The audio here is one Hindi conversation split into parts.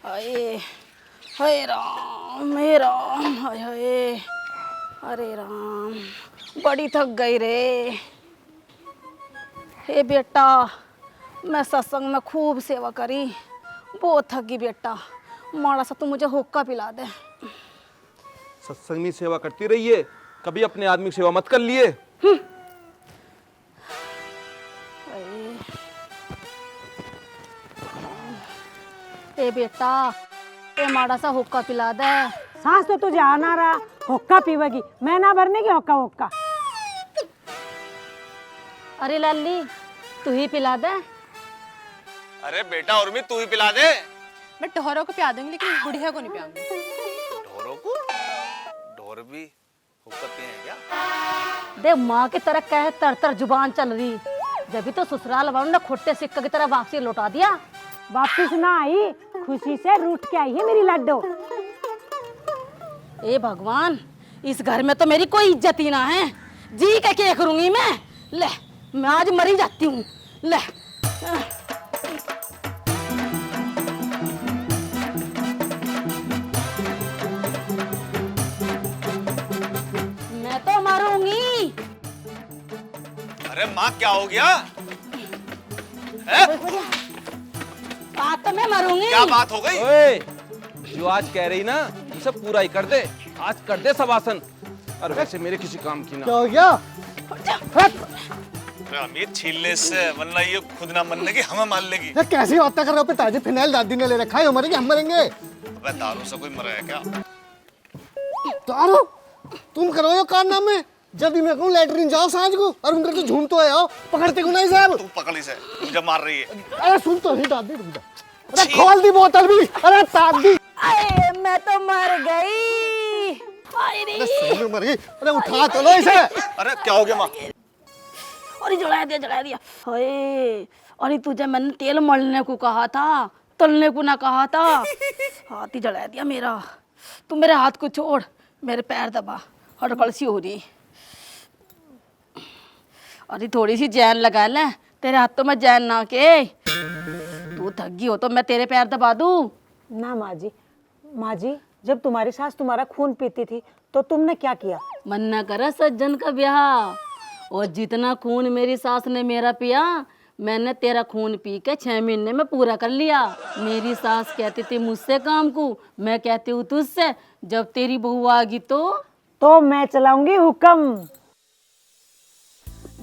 हाय हाय राम हे राम हाय हाय। अरे राम बड़ी थक गई रे। हे बेटा मैं सत्संग में खूब सेवा करी, बहुत थक गई बेटा। माड़ा सा तू मुझे हुक्का पिला दे। सत्संग में सेवा करती रही है, कभी अपने आदमी की सेवा मत कर लिए। ए बेटा ए माड़ा सा हुक्का पिला दे। सांस तो तुझे आना रहा, हुक्का पीवेगी, मैं ना भरने की हुक्का हुक्का। अरे लाली तू ही पिला दे। अरे बेटा उर्मी तू ही पिला दे। मैं ढोरों को पिला दूंगी लेकिन बुढ़िया को नहीं पिलाऊंगी। ढोरों को? ढोर भी हुक्का पिए हैं क्या? देख माँ की तरह कहे तर तर जुबान चल रही, जब भी तो ससुराल वालों ने खोटे सिक्के की तरह वापसी लौटा दिया। वापिस ना आई, खुशी से रूठ के आई है मेरी लड्डू। ए भगवान इस घर में तो मेरी कोई इज्जत ही ना है। जी का क्या करूंगी मैं? ले मैं आज मरी जाती हूँ। ले मैं तो मरूंगी। अरे माँ क्या हो गया? आज तो मैं मरूंगी। क्या बात हो गई? ओए, जो आज कह रही ना उसे पूरा ही कर दे। आज कर दे सब आसन। और वैसे मेरे किसी काम की ना। क्या हो गया? अमित छीलने से वरना ये खुद ना मरने की हमें मार लेगी। ये कैसी बातें कर रहे हो? पिताजी फिनाइल दादी ने ले रखा है, मरेंगे हम मरेंगे। अबे दारू से कोई मरा है क्या? दारू? तुम करो ये कारनामे। जब भी मैं कहूँ लैटरिन जाओ सांझ को और उनका तो झूम तो आओ, पकड़ते को नहीं साहब। तू पकड़ इसे, मुझे मार रही है। अरे सुन तो नहीं दादी, रुक जा। अरे खोल दी बोतल भी। अरे ताक दी। अरे मैं तो मर गई। अरे सोनू मर गई। अरे उठा तो लो इसे। अरे क्या हो गया माँ? अरे जला दिया। हाय अरे तुझे मैंने तेल मलने को कहा था, तलने को ना कहा था। हाथ ही जला दिया मेरा। तू मेरे हाथ को छोड़, मेरे पैर दबा, हड़कड़ सी हो रही। अरे थोड़ी सी जैन लगा ले, तेरे हाथ तो मैं जैन ना के। तू थक गई हो तो मैं तेरे पैर दबा दूं? ना माँ जी जब तुम्हारी सास तुम्हारा खून पीती थी तो तुमने क्या किया? मन न करा सज्जन का ब्याह, और जितना खून मेरी सास ने मेरा पिया मैंने तेरा खून पी के 6 महीने में पूरा कर लिया। मेरी सास कहती थी मुझसे काम को, मैं कहती हूँ तुझसे। जब तेरी बहू आ गई तो मैं चलाऊंगी हुक्म।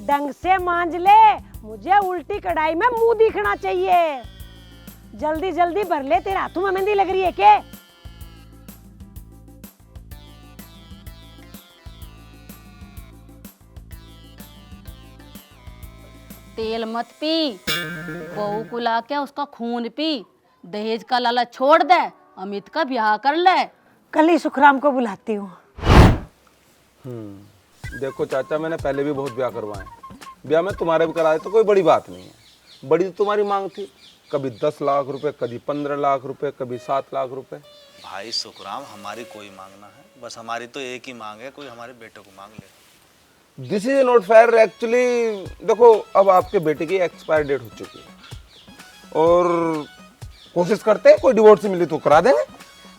ढंग से मांज ले, मुझे उल्टी कढ़ाई में मुंह दिखना चाहिए। जल्दी जल्दी भर ले, तेरे हाथों में मेहंदी लग रही है क्या? तेल मत पी, बहू को ला के उसका खून पी। दहेज का लालच छोड़ दे, अमित का ब्याह कर ले। कल ही सुखराम को बुलाती हूँ। देखो चाचा मैंने पहले भी बहुत ब्याह करवाए। ब्याह में तुम्हारे भी कराए तो कोई बड़ी बात नहीं है। बड़ी तो तुम्हारी मांग थी, कभी 10 लाख रुपए, कभी 15 लाख रुपए, कभी 7 लाख रुपए। भाई सुखराम हमारी कोई मांगना है, बस हमारी तो एक ही मांग है, कोई हमारे बेटे को मांग ले। This is not fair actually. देखो अब आपके बेटे की एक्सपायर डेट हो चुकी है और कोशिश करते हैं कोई डिवोर्स मिली तो करा देंगे।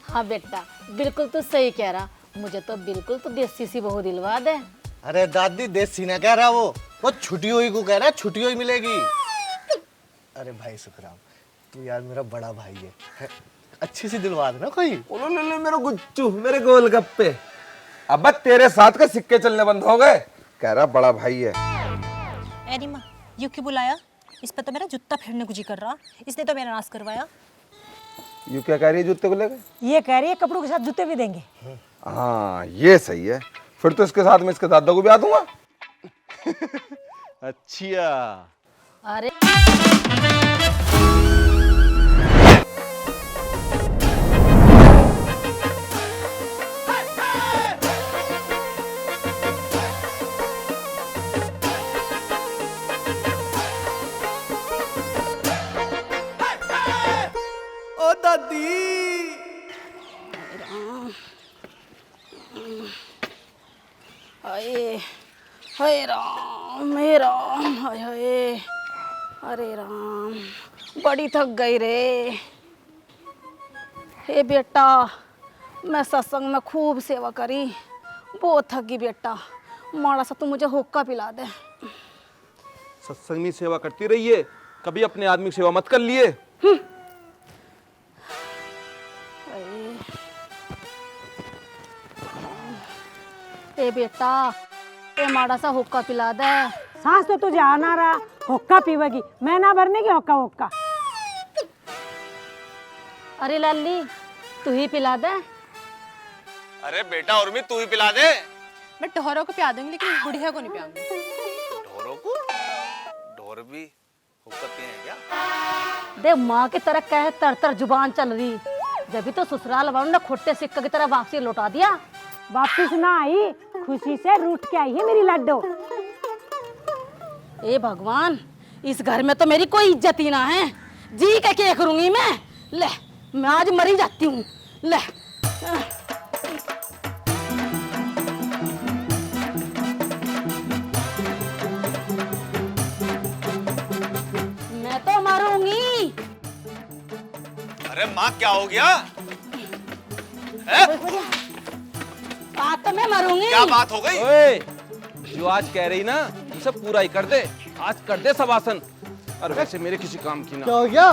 हाँ बेटा बिल्कुल तू सही कह रहा। मुझे तो बिल्कुल तो देसी सी बहू दिलवा दे। अरे दादी देसी ना कह रहा, वो छुट्टी हुई को कह रहा है, छुट्टी हुई मिलेगी। अरे भाई सुखराम तू यार मेरा बड़ा भाई है, अच्छी सी दिलवा देना कोई। ले मेरे गुच्चू, मेरे गोलगप्पे। अब तेरे साथ के सिक्के चलने बंद हो गए। कह रहा बड़ा भाई है। एनी माँ यू क्यों बुलाया? इस पर तो मेरा जूता फेरने को जी कर रहा, इसने तो मेरा नाश करवाया। यू क्या कह रही है जूते को लेकर? ये कह रही है कपड़ों के साथ जूते भी देंगे। हाँ ये सही है, फिर तो इसके साथ मैं इसके दादा को भी आ दूंगा। अच्छा अरे ओ दादी हाय हाय राम हे राम हाय हाय। अरे राम बड़ी थक गई रे। हे बेटा, मैं सत्संग में खूब सेवा करी, बहुत थक गई बेटा। माड़ा सा तू मुझे हुक्का पिला दे। सत्संग में सेवा करती रहिए, कभी अपने आदमी की सेवा मत कर लिए। ए बेटा, ए माड़ा सा हुक्का पिला दे। सांस तो तुझे आ ना रहा, हुक्का पीवेगी, मैं ना भरने की हुक्का हुक्का। अरे लाली, तू ही पिला दे। अरे बेटा उर्मी तू ही पिला दे। मैं टोहरों को पिला दूंगी लेकिन बुढ़िया को नहीं पिलाऊंगी। ढोरों को? ढोर भी हुक्का पिए हैं क्या? देख माँ की तरह कहे तर तर जुबान चल रही, जब भी तो ससुराल वालों ने खोटे सिक्के की तरह वापसी लौटा दिया। वापिस ना आई, खुशी से रूठ के आई है मेरी लड्डू। ए भगवान, इस घर में तो मेरी कोई इज्जत ही ना है। जी के क्या करूंगी मैं? ले, मैं आज मरी जाती हूँ। ले, मैं तो मरूंगी। अरे माँ क्या हो गया? आज तो मैं मरूंगी। क्या बात हो गई? ओए, जो आज कह रही ना उसे पूरा ही कर दे। आज कर दे सब आसन। और वैसे मेरे किसी काम की ना। क्या हो गया?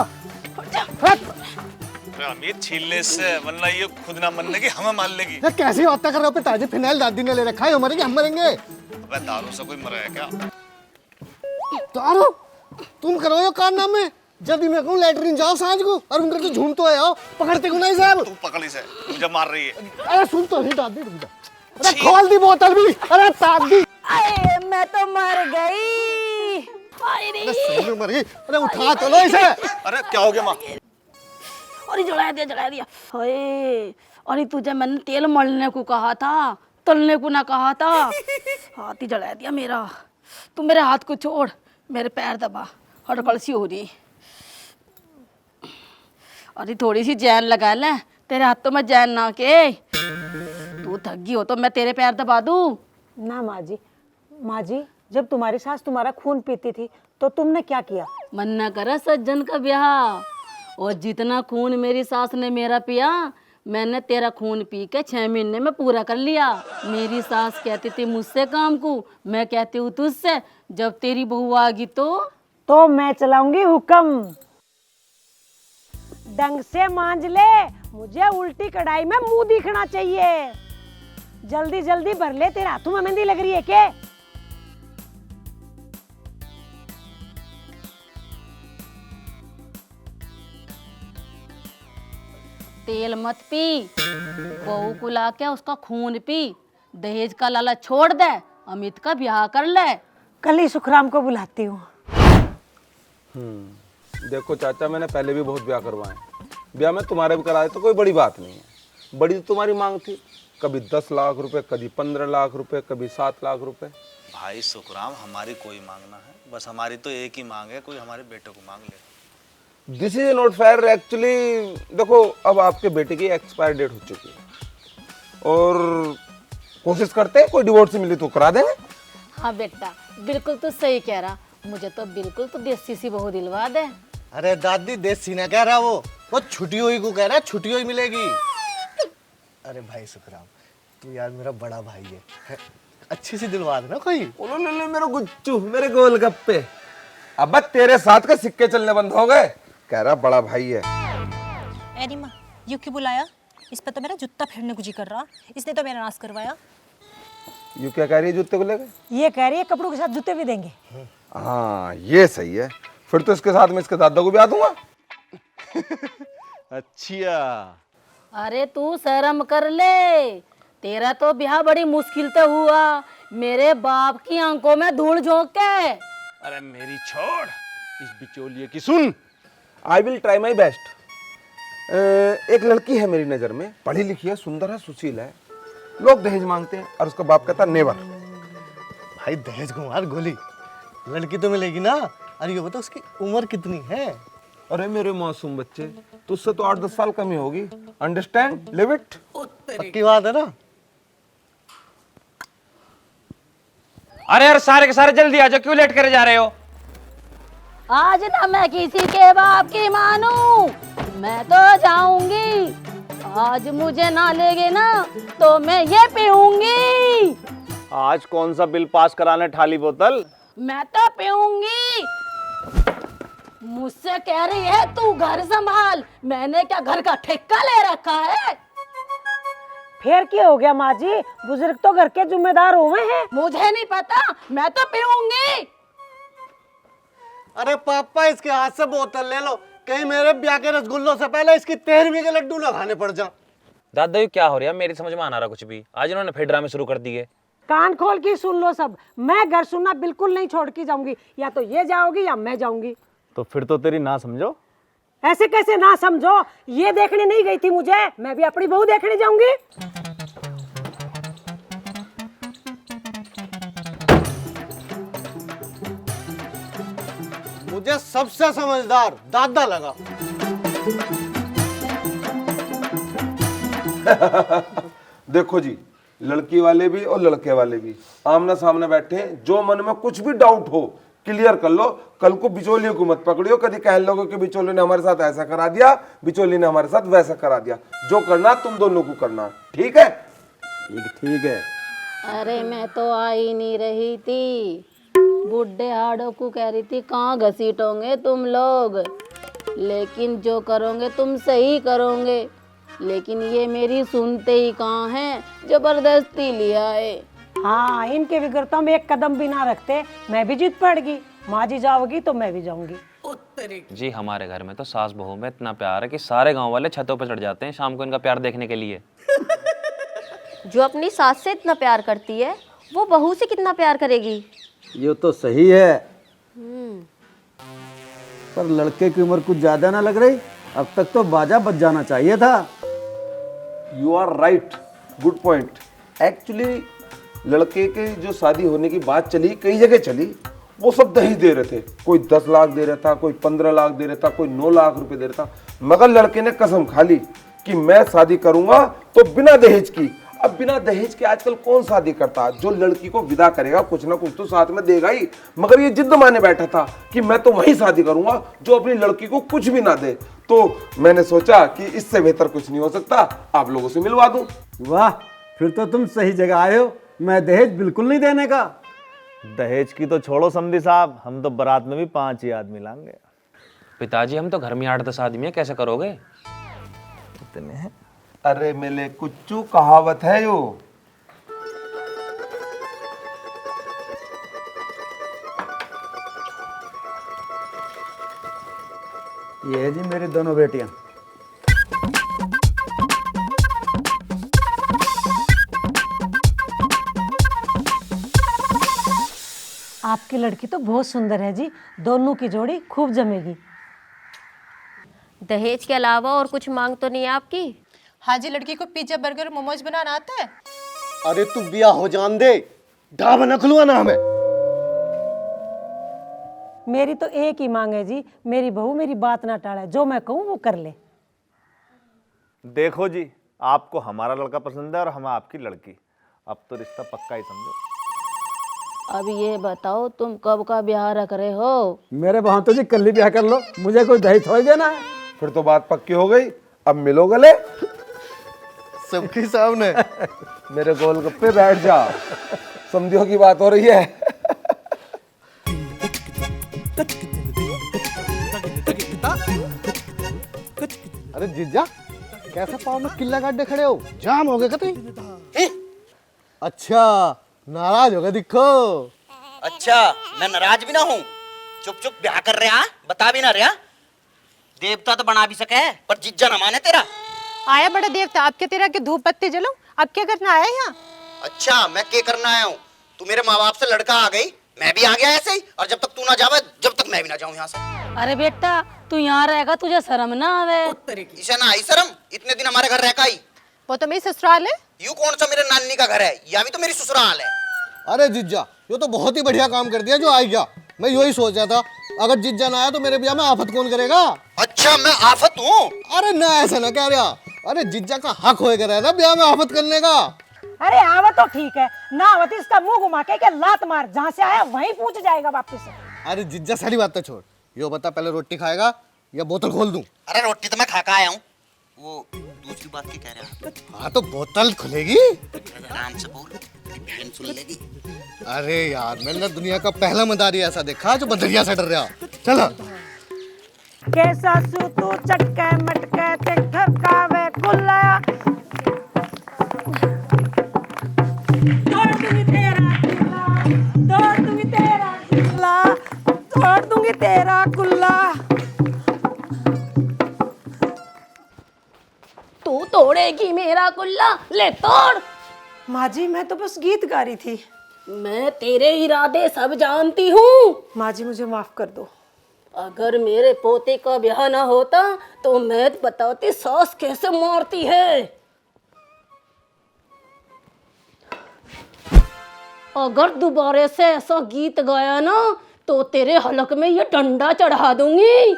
अरे अमित छीलने से वरना ये खुद ना मरने की हमें मार लेगी। ये कैसी बातें कर रहे हो? पिताजी फिनाइल दादी ने ले रखा है, मरेंगे हम मरेंगे। अबे दारू से कोई मरा है क्या? दारू? तुम करो ये कारनामे। जब मैं कहूँ लैटरिन जाओ सांझ को और उनके तो झूम तो आओ, पकड़ते को नहीं साहब। तू पकड़ इसे, मुझे मार रही है। अरे सुन तो नहीं दादी, रुक जा। अरे खोल दी बोतल भी। अरे ताक दी। अरे मैं तो मर गई। अरे सही में मर गई। अरे उठा तो लो इसे। अरे क्या हो गया माँ? अरे जला दिया। हाय, अरे तुझे मैंने तेल मलने को कहा था, तलने को ना कहा था। हाथ ही जला दिया मेरा। तू मेरे हाथ को छोड़, मेरे पैर दबा, हड़कड़ सी हो रही। अरे थोड़ी सी जैन लगा ले, तेरे हाथों में जैन ना के। तू थक गई हो तो मैं तेरे पैर दबा दूं? ना माँ जी, जब तुम्हारी सास तुम्हारा खून पीती थी तो तुमने क्या किया? मन न करा सज्जन का ब्याह। और जितना खून मेरी सास ने मेरा पिया, मैंने तेरा खून पी के 6 महीने में पूरा कर लिया। मेरी सास कहती थी मुझसे काम को, मैं कहती हूँ तुझसे। जब तेरी बहू आ गई तो मैं चलाऊंगी हुक्म। ढंग से मांज ले, मुझे उल्टी कढ़ाई में मुंह दिखना चाहिए। जल्दी जल्दी भर ले, तेरे हाथों में मेहंदी लग रही है क्या? तेल मत पी, बहू को ला के उसका खून पी। दहेज का लालच छोड़ दे, अमित का ब्याह कर ले। कल ही सुखराम को बुलाती हूँ। देखो चाचा, मैंने पहले भी बहुत ब्याह करवाए। ब्याह में तुम्हारे भी कराए तो कोई बड़ी बात नहीं है। बड़ी तो तुम्हारी मांग थी, कभी 10 लाख रुपए, कभी 15 लाख रुपए, कभी 7 लाख रुपए। भाई सुखराम, हमारी कोई मांग ना है, बस हमारी तो एक ही मांग है, कोई हमारे बेटे को मांग ले। This is not fair actually. देखो, अब आपके बेटे की एक्सपायर डेट हो चुकी है और कोशिश करते हैं कोई डिवोर्स मिली तो करा देंगे। हाँ बेटा, बिल्कुल तो सही कह रहा। मुझे तो बिल्कुल तो देसी सी बहू दिलवा दे। अरे दादी देसी ना कह रहा वो छुट्टी हुई को कह रहा है, छुट्टी हुई मिलेगी। अरे भाई सुखराम, तू यार मेरा बड़ा भाई है, अच्छी सी दिलवा देना कोई। ले मेरे गुच्चू, मेरे गोलगप्पे। अब तेरे साथ के सिक्के चलने बंद हो गए। कह रहा बड़ा भाई है। एरिमा, यू क्यों बुलाया? इस पर तो मेरा जूता फेरने को जी कर रहा। इसने तो मेरा नाश करवाया। यू क्या कह रही है जूते को लेकर? ये कह रही है कपड़ों के साथ जूते भी देंगे। हाँ ये सही है, फिर तो इसके साथ में इसके दादा को भी आ दूंगा। अच्छा, अरे तू शर्म कर ले, तेरा तो ब्याह बड़ी मुश्किल से हुआ, मेरे बाप की आंखों में धूल झोंक के। अरे मेरी छोड़, इस बिचौलिए की सुन। I will try my best. एक लड़की है मेरी नजर में, पढ़ी लिखी है, सुंदर है, सुशील है। लोग दहेज मांगते हैं और उसका बाप कहता नेवर। भाई दहेज को मार गोली, लड़की तो मिलेगी ना। अरे ये बता उसकी उम्र कितनी है? अरे मेरे मासूम बच्चे, तुझसे तो 8-10 साल कम ही होगी। Understand, live it. पक्की बात है ना? अरे यार सारे के सारे जल्दी आ जाओ, क्यों लेट करे जा रहे हो? आज ना मैं किसी के बाप की मानू, मैं तो जाऊंगी। आज मुझे ना लेगे ना तो मैं ये पीऊंगी। आज कौन सा बिल पास कराने ठाली बोतल? मैं तो पीऊंगी। मुझसे कह रही है तू घर संभाल, मैंने क्या घर का ठेका ले रखा है? फिर क्या हो गया माँ जी, बुजुर्ग तो घर के जिम्मेदार हुए हैं। मुझे नहीं पता, मैं तो पीऊंगी। अरे पापा इसके हाथ से बोतल ले लो, कहीं मेरे ब्याह के रसगुल्लों से पहले इसकी 13वीं के लड्डू ना खाने पड़ जा। दादा ये क्या हो रहा है, मेरी समझ में आ रहा कुछ भी। आज इन्होंने फिर ड्रामे शुरू कर दिए। कान खोल के सुन लो सब, मैं घर सुनना बिल्कुल नहीं छोड़ के जाऊंगी। या तो ये जाओगी या मैं जाऊंगी। तो फिर तो तेरी ना समझो। ऐसे कैसे ना समझो, ये देखने नहीं गई थी मुझे, मैं भी अपनी बहू देखने जाऊंगी। मुझे सबसे समझदार दादा लगा। देखो जी, लड़की वाले भी और लड़के वाले भी आमना सामने बैठे हैं। जो मन में कुछ भी डाउट हो क्लियर कर लो। कल को बिचौलियों को मत पकड़ियो, कभी कह लोगो कि बिचौलियों ने हमारे साथ ऐसा करा दिया, बिचौली ने हमारे साथ वैसा करा दिया। जो करना तुम दोनों को करना, ठीक है? ठीक है। अरे मैं तो आ ही नहीं रही थी, बुढ़े हाड़ों को कह रही थी कहाँ घसीटोगे तुम लोग, लेकिन जो करोगे तुम सही करोगे। लेकिन ये मेरी सुनते ही कहाँ हैं, जबरदस्ती लिया है। हाँ, इनके विगड़ता में एक कदम भी ना रखते, मैं भी जीत पड़गी। माँ जी जाओगी तो मैं भी जाऊंगी। जी हमारे घर में तो सास बहू में इतना प्यार है कि सारे गांव वाले छतों पर चढ़ जाते हैं शाम को इनका प्यार देखने के लिए। जो अपनी सास से इतना प्यार करती है वो बहू से कितना प्यार करेगी। ये तो सही है, पर लड़के की उम्र कुछ ज्यादा ना लग रही? अब तक तो बाजा बज जाना चाहिए था। You are right, good point. Actually लड़के के जो शादी होने की बात चली, कई जगह चली, वो सब दहेज दे रहे थे। कोई 10 लाख दे रहा था, कोई 15 लाख दे रहा था, कोई 9 लाख रुपए दे रहा था। मगर लड़के ने कसम खा ली कि मैं शादी करूंगा तो बिना दहेज की। अब बिना दहेज के आजकल कौन शादी करता? जो लड़की को विदा करेगा कुछ ना कुछ तो साथ में देगा ही। मगर ये जिद माने बैठा था कि मैं तो वही शादी करूंगा जो अपनी लड़की को कुछ भी ना दे। तो मैंने सोचा कि इससे बेहतर कुछ नहीं हो सकता, आप लोगों से मिलवा दूं। वाह, फिर तो तुम सही जगह आए हो। मैं दहेज बिल्कुल नहीं देने का। दहेज की तो छोड़ो समधी साहब, हम तो बारात में भी 5 ही आदमी लाएंगे। पिताजी हम तो घर में 8-10 आदमी है, कैसे करोगे? इतने हैं। अरे मेले कुच्चू कहावत है यो। ये है जी मेरी दोनों बेटियां। आपकी लड़की तो बहुत सुंदर है जी, दोनों की जोड़ी खूब जमेगी। दहेज के अलावा और कुछ मांग तो नहीं है आपकी? हाँ जी, लड़की को पिज्जा बर्गर मोमोज बनाना आता है? अरे तू ब्याह हो जान दे, ढाबा न खुलवाना हमें। मेरी तो एक ही मांग है जी, मेरी बहू मेरी बात ना टाले, जो मैं कहूँ वो कर ले। देखो जी, आपको हमारा लड़का पसंद है और हमें आपकी लड़की। अब तो रिश्ता पक्का ही समझो। अब ये बताओ तुम कब का ब्याह रख रहे हो? मेरे वहां तो जी कल ही ब्याह कर लो, मुझे कोई दहेज थोड़ी देना है। फिर तो बात पक्की हो गई, अब मिलो गले। सबके सामने मेरे गोलगप्पे बैठ जा, समझियो की बात हो रही है। अरे जीजा, कैसा पाँव में किल्ला गाड़े खड़े हो? जाम हो गए कतई? अच्छा, नाराज हो गए दिखो। अच्छा, मैं नाराज भी ना हूँ। चुप चुप ब्याह कर रहे हैं, बता भी ना रहा। देवता तो बना भी सके पर जिज्जा ना माने तेरा। आया बड़ा देवता, आपके तेरा के धूप बत्ती जलो। अब क्या करना आया यहाँ? अच्छा, मैं क्या करना आया हूँ? तू मेरे माँ बाप से लड़का आ गई, मैं भी आ गया ऐसे ही। और जब तक तू ना जावे, जब तक मैं भी ना जाऊँ यहाँ से। अरे बेटा तू यहाँ रहेगा, तुझे शर्म ना आवे? इसे ना आई शर्म, इतने दिन हमारे घर रह का आई। वो तो मेरी ससुराल है। यूं कौन सा मेरे नानी का घर है, या भी तो मेरी ससुराल है। अरे जीजा, ये तो बहुत ही बढ़िया काम कर दिया जो आ गया। मैं यही सोच रहा था, अगर जीजा ना आया तो मेरे ब्याह में आफत कौन करेगा? अच्छा, मैं आफत हूँ? अरे ना, ऐसा ना कह रहा। अरे जीजा का हक होएगा रहना ब्याह में आफत करने का। अरे आवत तो ठीक है, ना आवत इसका मुंह घुमा के लात मार, जहाँ से आया वहीं पूछ जाएगा वापस। अरे जीजा सारी बात तो छोड़, यो बता पहले रोटी खाएगा या बोतल खोल दूं? अरे रोटी तो मैं खा के आया हूँ, वो दूसरी बात क्या कह रहे हैं? हाँ तो बोतल खुलेगी। आराम से बोल, तेरी बहन सुन लेगी। अरे यार मैंने दुनिया का पहला मदारी ऐसा देखा जो बदरिया से डर रहा। चलो। कैसा सू तू चटके मटके ते ठकावे कुल्ला, तोड़ दूंगी तेरा कुल्ला, तोड़ दूंगी तेरा कुल्ला, तोड़ दूंगी तेरा कुल्ला। तू तोड़ेगी मेरा कुल्ला, ले तोड़। माँ जी मैं तो बस गीत गा रही थी। मैं तेरे इरादे सब जानती हूँ। माँ जी मुझे माफ कर दो। अगर मेरे पोते का ब्याह ना होता तो मैं बताती सास कैसे मारती है। अगर दोबारा से ऐसा गीत गाया ना तो तेरे हलक में ये डंडा चढ़ा दूंगी।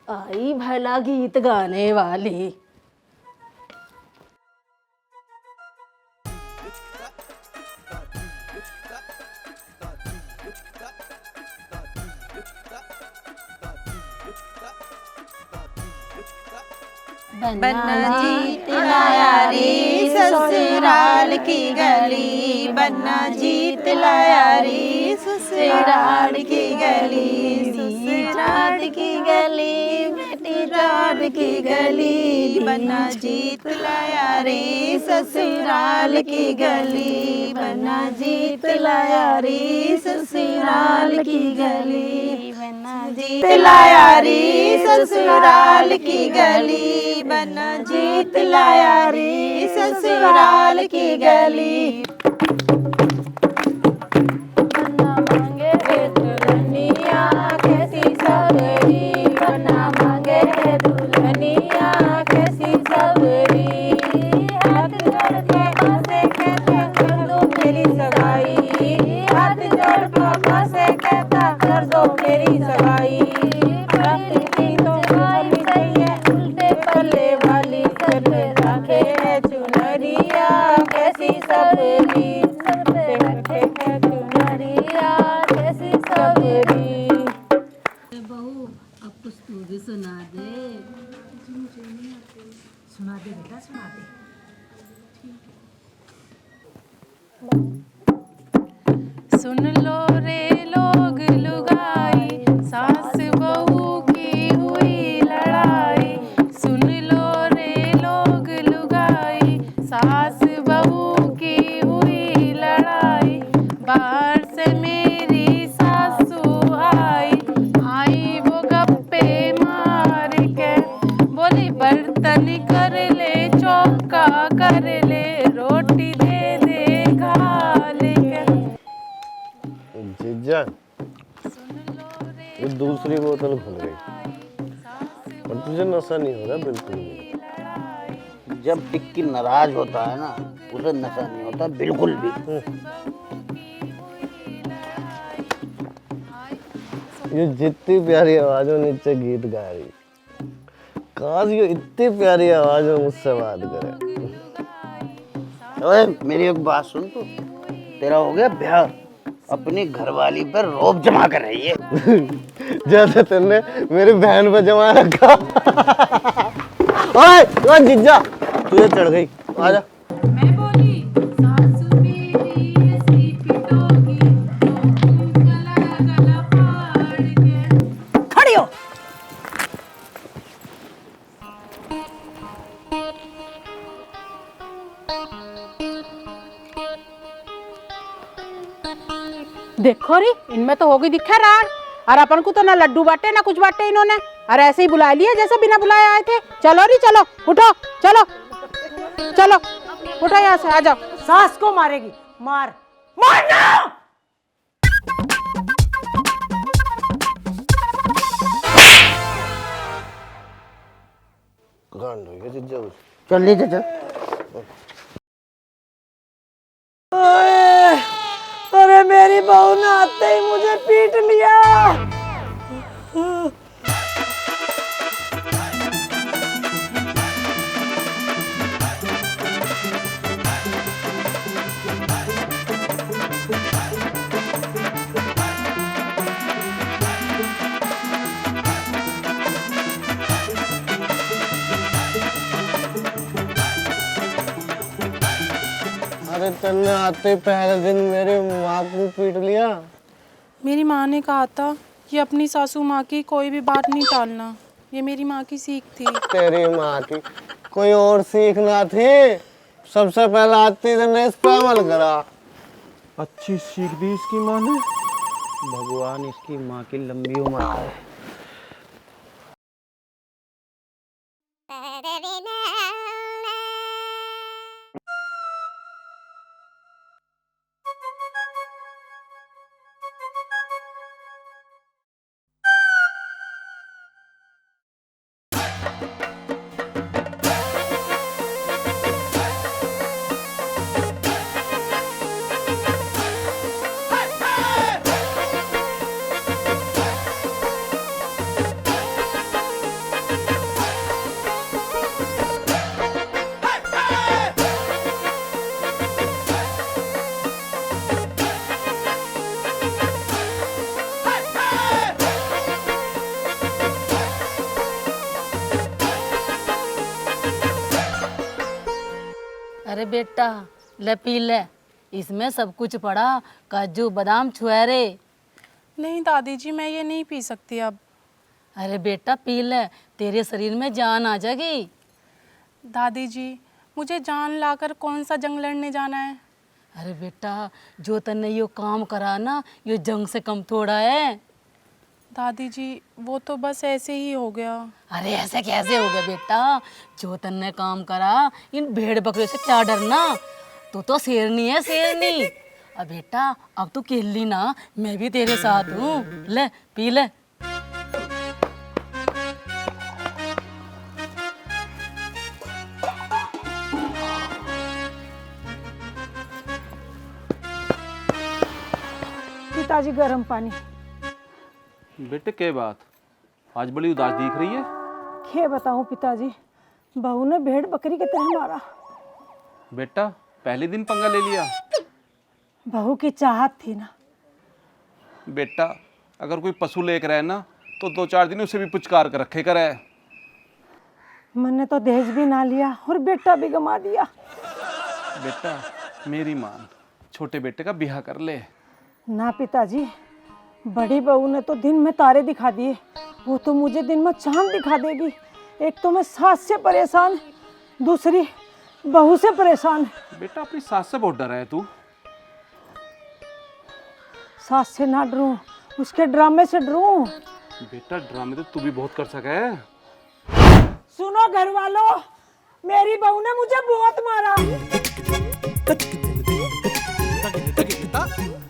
आई भला गीत गाने वाली। बन्ना जीत लाया रे ससुराल की गली, बन्ना जीत लाया रे ससुराल की गली, ससुराल की गली, बेटी जान की गली, बन्ना जीत लाया रे ससुराल की गली, बन्ना जीत लाया रे ससुराल की गली, बन्ना जीत लाया रे ससुराल की गली, बन्ना जीत लाया रे ससुराल की गली। बन्ना मांगे दुल्हनिया कैसी सबरी, बन्ना मांगे दुल्हनिया कैसी सबरी, हाथ जोड़ के पासे कहता कर दो मेरी सगाई, हाथ जोड़ पापा से कहता कर दो मेरी सगाई, पल्ले वाली सर रखे है चुनरिया कैसी सबरी, सर पे रखे है चुनरिया कैसी सबरी। बहू अब कुछ तू भी सुना दे। सुना दे बेटा सुना दे। सुन लो रे लोग लुगाई, सास बहू की हुई लड़ाई, सुन लो रे लोग लुगाई, सास बहू की हुई लड़ाई, बाहर से मेरी सासू आई, आई वो गप्पे मार के, बोली बर्तन कर ले चौका कर ले, रोटी दे दे घाल के। जीजा ये दूसरी बोतल खुल गई और तुझे नशा नहीं हो रहा बिल्कुल भी। जब टिक्की नाराज होता है ना उसे नशा नहीं होता बिल्कुल भी। ये जितनी प्यारी आवाज में नीचे गीत गा रही, काश ये इतनी प्यारी आवाज में मुझसे बात करे। ओए मेरी एक बात सुन, तू तेरा हो गया ब्याह, अपनी घरवाली पर रोब जमा कर रही है जैसे तुमने मेरी बहन पर जमा रखा। ओए ओए जीजा तुझे चढ़ गई, आजा। मैं बोली सासू मेरी ऐसी पिटोगी तो तुम गला गला फाड़ के। खड़ी हो। देखो री इनमें तो होगी दिखा रार, और अपन को तो ना लड्डू बांटे ना कुछ बांटे इन्होंने, और ऐसे ही बुला लिया जैसे बिना बुलाए आए थे। चलो री चलो, उठो चलो चलो उठो यहाँ से, आ जाओ। सास को मारेगी, मार मारना। गांड हो गया जीजा। चल ले चल। अरे मेरी बहू ने आते ही मुझे पीट लिया। अरे तन्ने आते पहले दिन मेरे माँ को पीट लिया। मेरी माँ ने कहा था कि अपनी सासू माँ की कोई भी बात नहीं टालना, ये मेरी माँ की सीख थी। तेरी माँ की कोई और सीख ना थी, सबसे पहले आती ने इस पे अमल करा। अच्छी सीख दी इसकी माँ ने। भगवान इसकी माँ की लंबी उम्र करे। अरे बेटा ले पी ले, इसमें सब कुछ पड़ा, काजू बादाम छुआरे। नहीं दादी जी, मैं ये नहीं पी सकती अब। अरे बेटा पी ले, तेरे शरीर में जान आ जाएगी। दादी जी, मुझे जान लाकर कौन सा जंग लड़ने जाना है? अरे बेटा, जो तन्ने यो काम करा ना, यो जंग से कम थोड़ा है। दादी जी, वो तो बस ऐसे ही हो गया। अरे ऐसे कैसे हो गया बेटा, जो तन्ने काम करा, इन भेड़ बकरियों से क्या डरना, तू तो शेरनी है शेरनी। अब बेटा अब तू खेल ना, मैं भी तेरे साथ हूँ, ले पी ले। पिताजी गर्म पानी। बेटे क्या बात, आज बड़ी उदास दिख रही है। क्या बताऊं पिताजी, बहू ने भेड़ बकरी की तरह मारा। बेटा पहले दिन पंगा ले लिया। बहू की चाहत थी ना। बेटा अगर कोई पशु लेकर आए ना तो 2-4 दिन उसे भी पुचकार कर रखे करे। मैंने तो दहेज भी ना लिया और बेटा भी गंवा दिया। बेटा मेरी मान, छोटे बेटे का ब्याह कर ले। ना पिताजी, बड़ी बहू ने तो दिन में तारे दिखा दिए, वो तो मुझे दिन में चांद दिखा देगी। एक तो मैं सास से परेशान, दूसरी बहू से परेशान। बेटा अपनी सास से बहुत डरा है तू। सास से ना डरूं, उसके ड्रामे से डरूं। बेटा ड्रामे तो तू भी बहुत कर सका है। सुनो घर वालों, मेरी बहू ने मुझे बहुत मारा।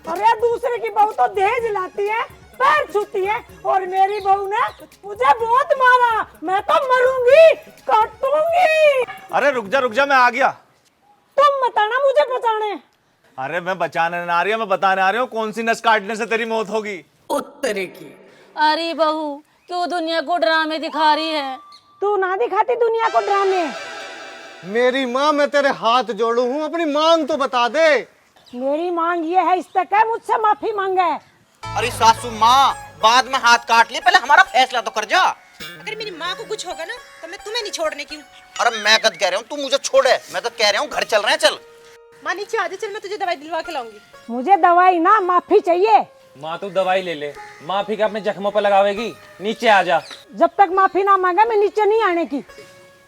अरे दूसरे की बहू तो दहेज लाती है, पैर छूती है, और मेरी बहू ने मुझे बहुत मारा। मैं तो मरूंगी, काटूंगी। अरे रुक जा, मैं आ गया। तुम बताना मुझे बचाने। अरे मैं बचाने ना आ रही हूँ, मैं बताने आ रही हूँ कौन सी नस काटने से तेरी मौत होगी। उत्तरे की। अरे बहू क्यों दुनिया को ड्रामे दिखा रही है? तू ना दिखाती दुनिया को ड्रामे। मेरी माँ, मैं तेरे हाथ जोड़ू हूँ, अपनी मांग तो बता दे। मेरी मांग ये है, इस तक है मुझसे माफी मांगे। अरे सासू माँ, बाद में हाथ काट लिए, पहले हमारा फैसला तो कर जा। अगर मेरी माँ को कुछ होगा ना तो मैं तुम्हें नहीं छोड़ने की हूँ। अरे मैं कद कह रहा हूँ तू मुझे छोड़े, मैं तो कह रहा हूँ घर चल रहे हैं, चल। माँ नीचे आ जा, चल मैं तुझे दवाई दिलवा के लाऊंगी। मुझे दवाई ना, माफी चाहिए। माँ तू दवाई ले ले, माफी का अपने जख्मों पर लगावेगी। नीचे आ जा। जब तक माफी ना मांगा मैं नीचे नहीं आने की।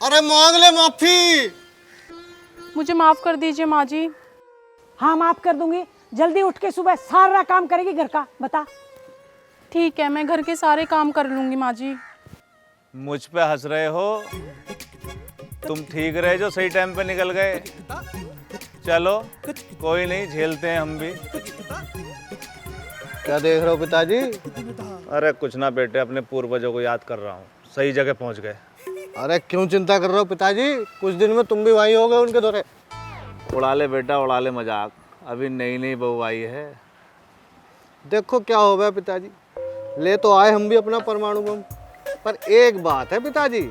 अरे मांग ले माफी। मुझे माफ कर दीजिए माँ जी। हाँ माफ कर दूंगी। जल्दी उठ के सुबह सारा काम करेगी घर का, बता। ठीक है, मैं घर के सारे काम कर लूंगी माँ जी। मुझ पे हंस रहे हो? तुम ठीक रहे जो सही टाइम पे निकल गए। चलो कोई नहीं, झेलते हैं हम भी। क्या देख रहे हो पिताजी? अरे कुछ ना बेटे, अपने पूर्वजों को याद कर रहा हूँ, सही जगह पहुँच गए। अरे क्यों चिंता कर रहे हो पिताजी, कुछ दिन में तुम भी वहीं होगे उनके दौरे। उड़ा ले बेटा उड़ा ले मजाक, अभी नई नई बहू आई है। देखो क्या हो गया पिताजी, ले तो आए हम भी अपना परमाणु बम, पर एक बात है पिताजी,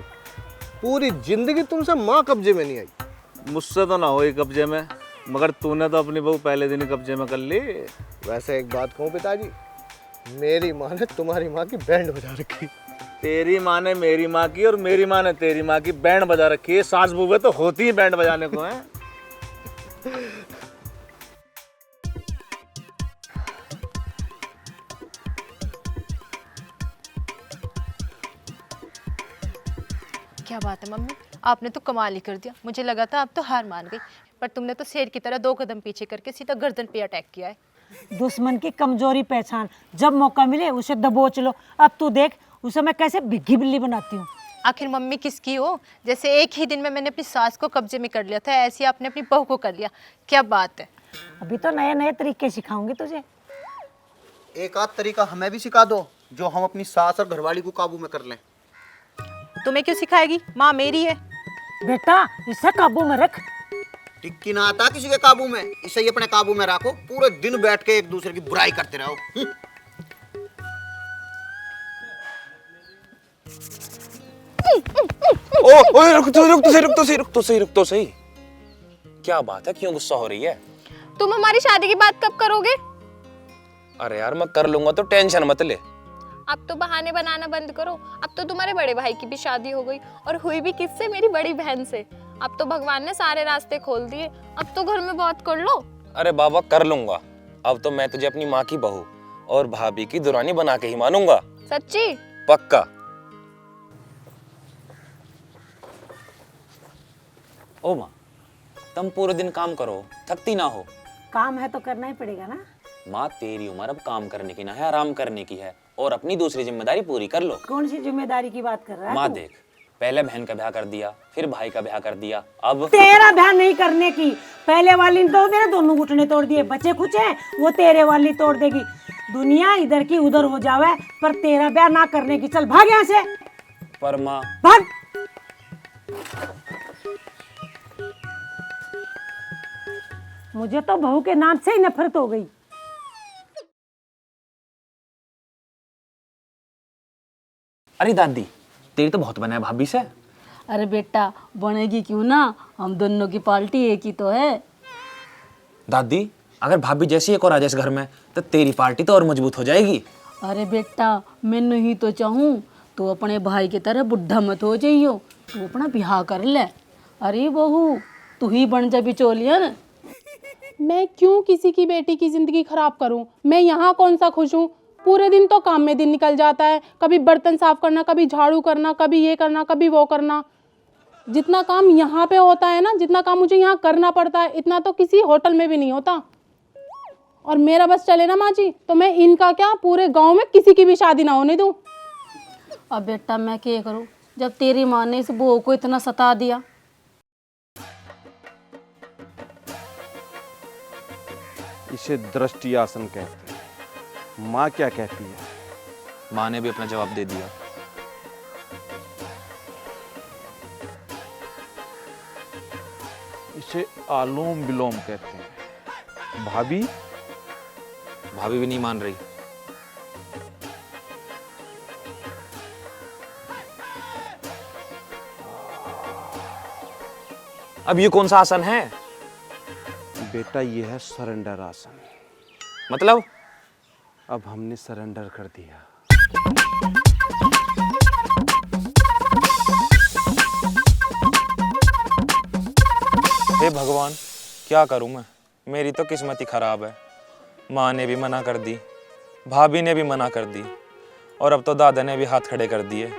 पूरी जिंदगी तुमसे माँ कब्जे में नहीं आई। मुझसे तो ना हो ही कब्जे में, मगर तूने तो अपनी बहू पहले दिन ही कब्जे में कर ली। वैसे एक बात कहूँ पिताजी, मेरी माँ ने तुम्हारी माँ की बैंड बजा रखी। तेरी माँ ने मेरी माँ की और मेरी माँ ने तेरी माँ की बैंड बजा रखी है। सास बहू तो होती ही बैंड बजाने को है। क्या बात है मम्मी, आपने तो कमाल ही कर दिया। मुझे लगा था आप तो हार मान गई, पर तुमने तो शेर की तरह 2 कदम पीछे करके सीधा गर्दन पे अटैक किया है। दुश्मन की कमजोरी पहचान, जब मौका मिले उसे दबोच लो। अब तू देख उसे मैं कैसे भिग्गी बिल्ली बनाती हूँ। आखिर मम्मी किसकी हो? जैसे एक ही दिन में मैंने अपनी सास को कब्जे में कर लिया था, ऐसे ही आपने अपनी बहू को कर लिया। क्या बात है। अभी तो नए नए तरीके सिखाऊंगी तुझे। एक आध तरीका हमें भी सिखा दो जो हम अपनी सास और घरवाली को काबू में कर लें। तुम्हें क्यों सिखाएगी, माँ मेरी है। बेटा इसे काबू में रख। टिक्की ना आता किसी के काबू में, इसे ही अपने काबू में रखो। पूरे दिन बैठ के एक दूसरे की बुराई करते रहो। ओए रुक तो सही। क्या बात है, क्यों गुस्सा हो रही है? तुम हमारी शादी की बात कब करोगे? अरे यार मैं कर लूंगा, तो टेंशन मत ले। अब तो बहाने बनाना बंद करो। अब तो तुम्हारे बड़े भाई की भी शादी हो गई, और हुई भी किससे? मेरी बड़ी बहन से। अब तो भगवान ने सारे रास्ते खोल दिए। अब तो घर में बात कर लो। अरे बाबा कर लूंगा। अब तो मैं तुझे अपनी माँ की बहू और भाभी की दुरानी बना के ही मानूंगा। सच्ची? पक्का। ओ माँ, तुम पूरे दिन काम करो, थकती ना हो? काम है तो करना ही पड़ेगा ना। माँ तेरी उम्र अब काम करने की ना है, आराम करने की है, और अपनी दूसरी जिम्मेदारी पूरी कर लो। कौन सी जिम्मेदारी की बात कर रहा है माँ तू? देख, पहले बहन का ब्याह कर दिया, फिर भाई का ब्याह कर दिया, अब तेरा ब्याह नहीं करने की। पहले वाली ने तो मेरे दोनों घुटने तोड़ दिए, बचे कुछ हैं वो तेरे वाली तोड़ देगी। दुनिया इधर की उधर हो जावे, पर तेरा ब्याह ना करने की। चल भाग यहाँ से। पर माँ भाग। मुझे तो बहू के नाम से ही नफरत हो गई। अरे दादी, तेरी तो बहुत बना है भाभी से। अरे बेटा बनेगी क्यों ना, हम दोनों की पार्टी एक ही तो है। दादी अगर भाभी जैसी एक और आ जाए इस घर में, तो तेरी पार्टी तो और मजबूत हो जाएगी। अरे बेटा मैं नहीं तो चाहूँ तो अपने भाई की तरह बुढ़ा मत हो जाइयो, तू अपना ब्याह कर ले। अरे बहू तू ही बन जा बिचौलियन। मैं क्यों किसी की बेटी की जिंदगी खराब करूं? मैं यहाँ कौन सा खुश हूँ? पूरे दिन तो काम में दिन निकल जाता है। कभी बर्तन साफ करना, कभी झाड़ू करना, कभी ये करना, कभी वो करना। जितना काम यहाँ पे होता है ना, जितना काम मुझे यहाँ करना पड़ता है, इतना तो किसी होटल में भी नहीं होता। और मेरा बस चले ना माँ जी, तो मैं इनका क्या पूरे गांव में किसी की भी शादी ना होने दूँ। अब बेटा मैं क्या करूँ, जब तेरी माँ ने इस बहू को इतना सता दिया। इसे दृष्टि आसन कहते हैं। माँ क्या कहती है? माँ ने भी अपना जवाब दे दिया। इसे आलोम विलोम कहते हैं। भाभी? भाभी भी नहीं मान रही। अब ये कौन सा आसन है? बेटा ये है सरेंडर आसन। मतलब? अब हमने सरेंडर कर दिया। हे भगवान, क्या करूं मैं? मेरी तो किस्मत ही खराब है। माँ ने भी मना कर दी, भाभी ने भी मना कर दी, और अब तो दादा ने भी हाथ खड़े कर दिए।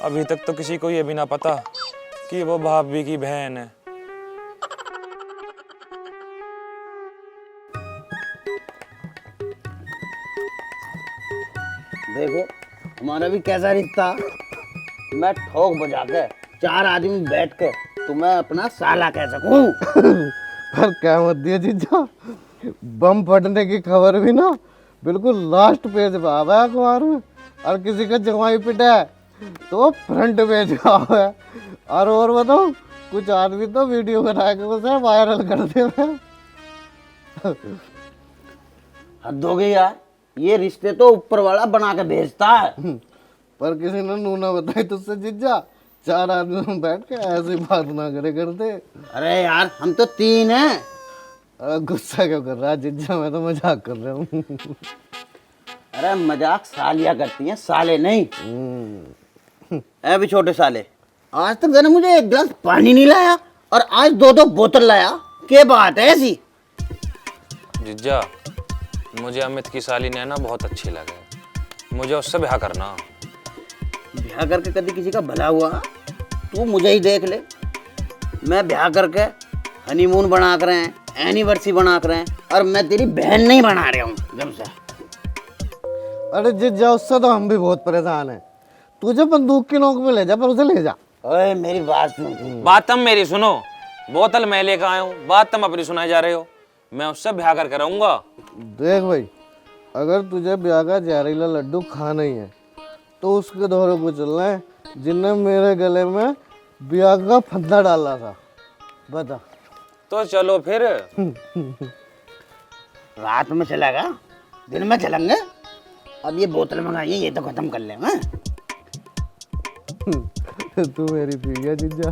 अभी तक तो किसी को ये भी ना पता कि वो भाभी की बहन है। देखो हमारा भी कैसा रिश्ता। मैं ठोक बजा के 4 आदमी बैठ के तुम्हें अपना साला कह सकूं। पर क्या मत दिया जीजा, बम फटने की खबर भी ना बिल्कुल लास्ट पेज पे आ गया अखबार में, और किसी का जवाई पिटा है तो फ्रंट पेज पे आ गया। और बताओ, कुछ आदमी तो वीडियो बना के उसे वायरल कर दे। हद हो गई यार, ये रिश्ते तो ऊपर वाला बना के भेजता है। पर किसी ने नूना बताई तुझसे जीजा, 4 आदमी बैठ के ऐसी बात ना करे करते। अरे यार हम तो 3 हैं। अरे गुस्सा क्यों कर रहा है जीजा, मैं तो मजाक कर रहा हूँ। अरे मजाक सालियाँ करती हैं, साले नहीं। ऐ भी छोटे साले, आज तक मैंने मुझे 1 गिलास पानी नहीं लाया, और आज 2-2 बोतल लाया। क्या बात है ऐसी? जिज्जा, मुझे अमित की साली ने ना बहुत अच्छी लगे, मुझे उससे ब्याह करना। ब्याह करके कभी किसी का भला हुआ? तू मुझे ही देख ले, मैं ब्याह करके हनीमून बना कर रहे हैं, एनिवर्सरी बना कर रहे हैं, और मैं तेरी बहन नहीं बना रहा हूँ जब से। अरे जीजा उससे तो हम भी बहुत परेशान हैं। तुझे बंदूक की नोक में ले जा, पर उसे ले जा। ओए मेरी बात सुन। बात तुम मेरी सुनो, बोतल मैं लेकर आया हूँ, बात तुम अपनी सुनाए जा रहे हो। मैं उससे ब्याह करके रहूंगा। देख भाई, अगर तुझे ब्याह का जहरीला लड्डू खाना ही है तो उसके दौरे को चलना है जिनने मेरे गले में ब्याह का फंदा डाला था। बता। तो चलो फिर। रात में चलेगा, दिन में चलेंगे। अब ये बोतल मंगाइए, ये तो खत्म कर लेंगे। तू मेरी पी गया जीजा।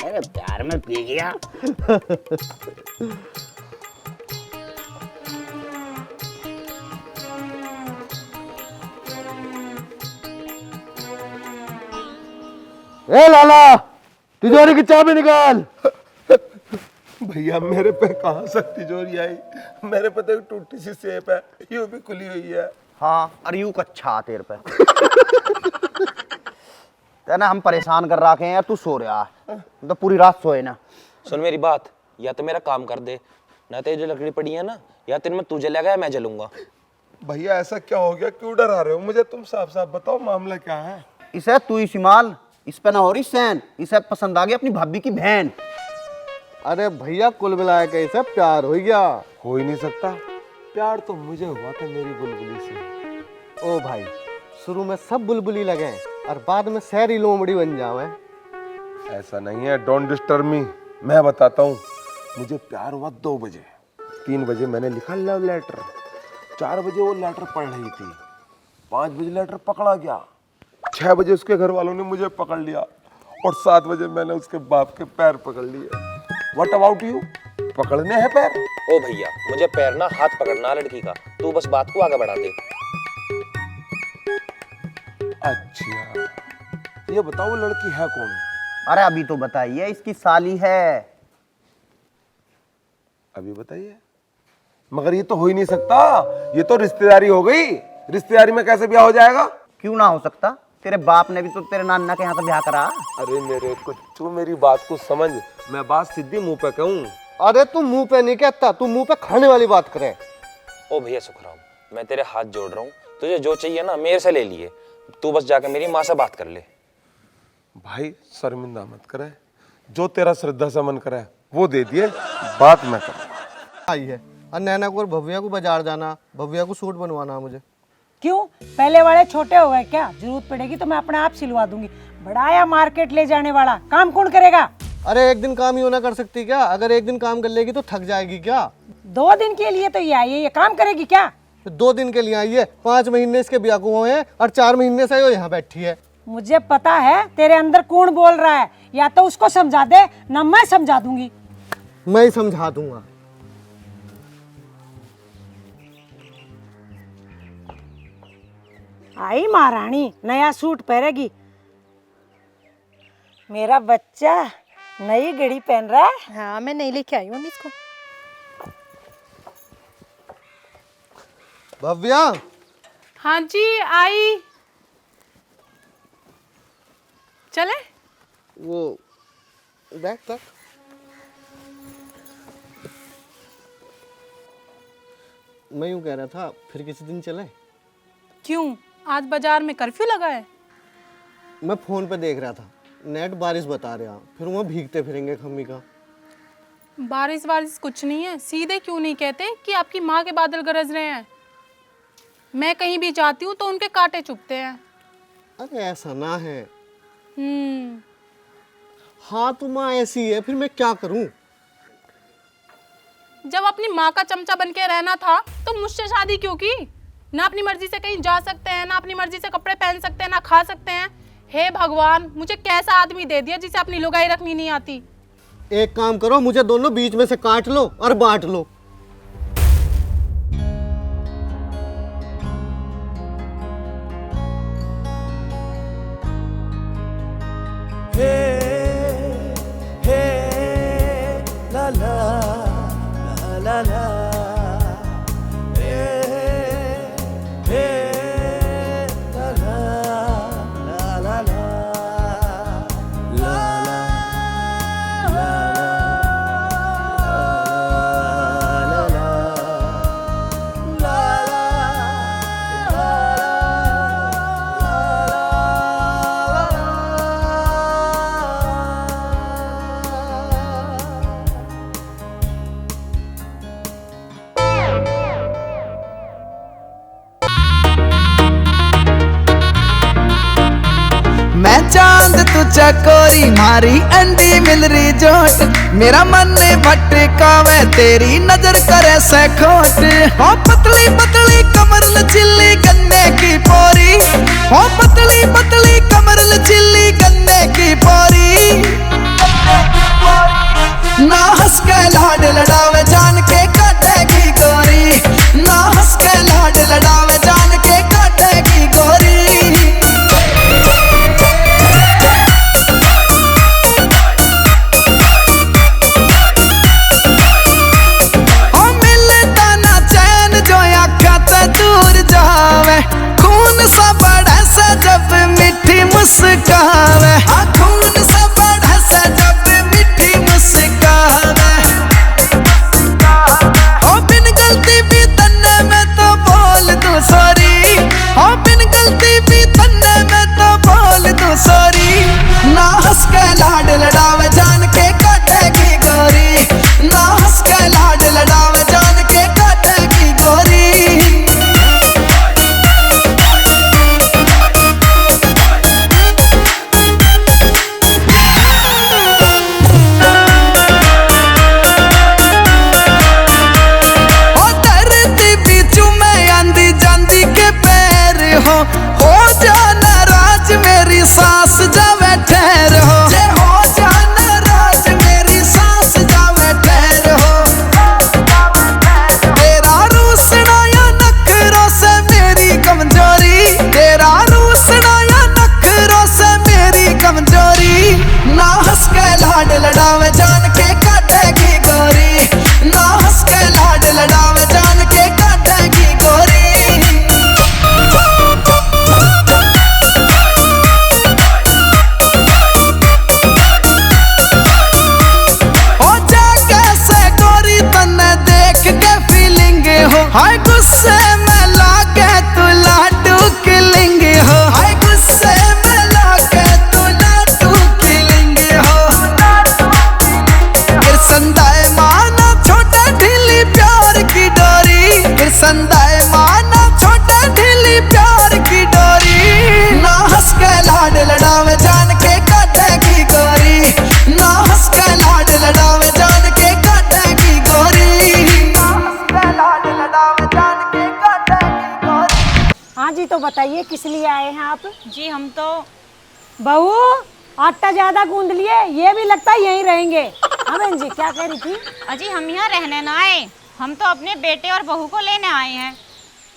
अरे प्यार में पी गया। ए लाला, तिजोरी की चाबी निकाल। भैया मेरे पे कहाँ से तिजोरी आई? मेरे पे तो एक टूटी सी सेप है, यूं भी खुली हुई है। हाँ, और यूं कच्छा तेरे पे। तेना हम परेशान कर रखे हैं यार, तू सो रहा है तो पूरी रात सोए ना। सुन मेरी बात, या तो मेरा काम कर दे, ना तो ये जो लकड़ी पड़ी है ना, या तेरे में तू जलेगा या मैं जलूंगा। भैया ऐसा क्या हो गया, क्यों डरा रहे हो मुझे? तुम साफ साफ बताओ मामला क्या है। इसे तू ही सिमाल, इस पे ना हो रही सैन, इसे पसंद आ गई अपनी भाभी की बहन। अरे भैया, कुल मिलाया के इसे प्यार हो गया। हो ही नहीं सकता, प्यार तो मुझे हुआ था मेरी बुलबुली से। ओ भाई, शुरू में सब बुलबुली लगे और बाद में शहरी लोमड़ी बन जावे। ऐसा नहीं है, डोंट डिस्टर्ब मी। मैं बताता हूँ, मुझे प्यार हुआ 2 बजे। 3 बजे मैंने लिखा लव लेटर, 4 बजे वो लेटर पढ़ रही थी, 5 बजे लेटर पकड़ा गया, 6 बजे उसके घर वालों ने मुझे पकड़ लिया, और 7 बजे मैंने उसके बाप के पैर पकड़ लिए। What about you? पकड़ने हैं पैर? ओ भैया, मुझे पैर ना हाथ पकड़ना लड़की का, तू बस बात को आगे बढ़ा दे। अच्छा, ये बताओ वो लड़की है कौन? अरे अभी तो बताइए, इसकी साली है। अभी बताइए। मगर ये तो हो ही नहीं सकता, ये तो रिश्तेदारी हो गई। रिश्तेदारी में कैसे ब्याह हो जाएगा? क्यों ना हो सकता, तेरे बाप ने भी तो तेरे नाना के यहाँ से ब्याह करा। अरे मेरे कुछ मेरी बात को समझ, मैं बात सीधी मुंह पे कहूँ। अरे तू मुंह पे नहीं कहता, तू मुंह पे खाने वाली बात करे। ओ भैया सुखराम, मैं तेरे हाथ जोड़ रहा हूँ, तुझे जो चाहिए ना मेरे से ले लिए, तू बस जाकर मेरी माँ से बात कर ले। भाई शर्मिंदा मत करे, जो तेरा श्रद्धा से मन करे वो दे दिए, बात मैं कर। आई है, और नैना को और भव्या को बाजार जाना, भव्या को सूट बनवाना मुझे। क्यों, पहले वाले छोटे हो गए क्या? जरूरत पड़ेगी तो मैं अपने आप सिलवा दूंगी। बढ़ाया मार्केट ले जाने वाला, काम कौन करेगा? अरे एक दिन काम ही होना कर सकती क्या? अगर एक दिन काम कर लेगी तो थक जाएगी क्या? 2 दिन के लिए तो ये आई है, ये काम करेगी क्या? 2 दिन के लिए आई है, 5 महीने इसके ब्याह को हुए हैं और 4 महीने से वो यहाँ बैठी है। मुझे पता है तेरे अंदर कौन बोल रहा है, या तो उसको समझा दे, ना मैं समझा दूंगी। मैं ही समझा दूंगा। आई महारानी, नया सूट पहनेगी। मेरा बच्चा नई घड़ी पहन रहा है। हाँ, मैं नहीं लेके आई हूँ मम्मी इसको। भव्या। हाँ जी, आई। चले? वो बैग तक। मैं यूं कह रहा था, फिर किसी दिन चले? क्यों, आज बाजार में कर्फ्यू लगा है? मैं फोन पे देख रहा था, नेट बारिश बता रहा, फिर वहाँ भीगते फिरेंगे खम्मी का। बारिश वारिश कुछ नहीं है, सीधे क्यों नहीं कहते कि आपकी माँ के बादल गरज रहे हैं? मैं कहीं भी जाती हूँ तो उनके कांटे चुभते हैं। अरे ऐसा ना है। हाँ तो माँ ऐसी है, फिर मैं क्या करूँ? जब अपनी माँ का चमचा बन के रहना था तो मुझसे शादी क्यों की? ना अपनी मर्जी से कहीं जा सकते हैं, ना अपनी मर्जी से कपड़े पहन सकते हैं, ना खा सकते हैं। हे भगवान, मुझे कैसा आदमी दे दिया जिसे अपनी लुगाई रखनी नहीं आती। एक काम करो, मुझे दोनों बीच में से काट लो और बांट लो। ला ला ला ला ला ला ला ला गोरी मारी अंडी मिल रही जोट, मेरा मन भटकावे तेरी नजर करे से खोट। ओ पतली पतली कमर लचीली गन्ने की पोरी, ओ पतली पतली कमर लचीली गन्ने की पोरी। ना हंस के लाड लड़ावे जान के काटेगी गोरी, ना हंस के लाड लड़ावे जान के काटेगी गोरी। ओ मिलता ना चैन जो आँखों से दूर जावे, खून सा बढ़े से जब मीठी मुस्कावे, खून सा बढ़े से जब मीठी मुस्कावे। ओ बिन गलती भी तन्ने में तो बोल दूं सॉरी, ओ बिन गलती भी तन्ने में तो बोल दूं सॉरी। ना हंस के लाड लड़ावे जान के काटेगी गोरी, ना हंस के लाड लड़ावे जान के काटेगी गोरी। ओ धरती बीचू में आंधी जांदी के पैर हो जाना राज मेरी सांस जावे ठहर हो, हो जाना राज मेरी सांस जावे ठहर हो। तेरा रूसना या नखरों से मेरी कमजोरी, तेरा रूसना या नखरों से मेरी कमजोरी। ना हंस के लाड लड़ावे जान के काटेगी गोरी, ना हंस के लाड लड़ावे जान के काटेगी गोरी। ओ जा कैसे गोरी तन्ने देख के फीलिंग हो, हाय गुस्से में लागे तू लाडू किलिंग हो, हाय गुस्से में लागे तू लाडू किलिंग हो। फिर संदाए माना छोटा ढीली प्यार की डोरी, फिर संदाए माना छोटा ढीली प्यार की डोरी। ना हंस के लाड लड़ावे जान के काटेगी गोरी, ना हंस के लाड लड़ावे जान के काटेगी गोरी, ना हंस के लाड लड़ावे जान के काटेगी गोरी। हाँ जी, तो बताइए किस लिए आए हैं आप? जी हम तो बहू आटा ज्यादा गूंद लिए, ये भी लगता है यहीं रहेंगे। हाँ बहन जी, क्या कह रही थी? अजी हम यहाँ रहने ना आए, हम तो अपने बेटे और बहू को लेने आए हैं।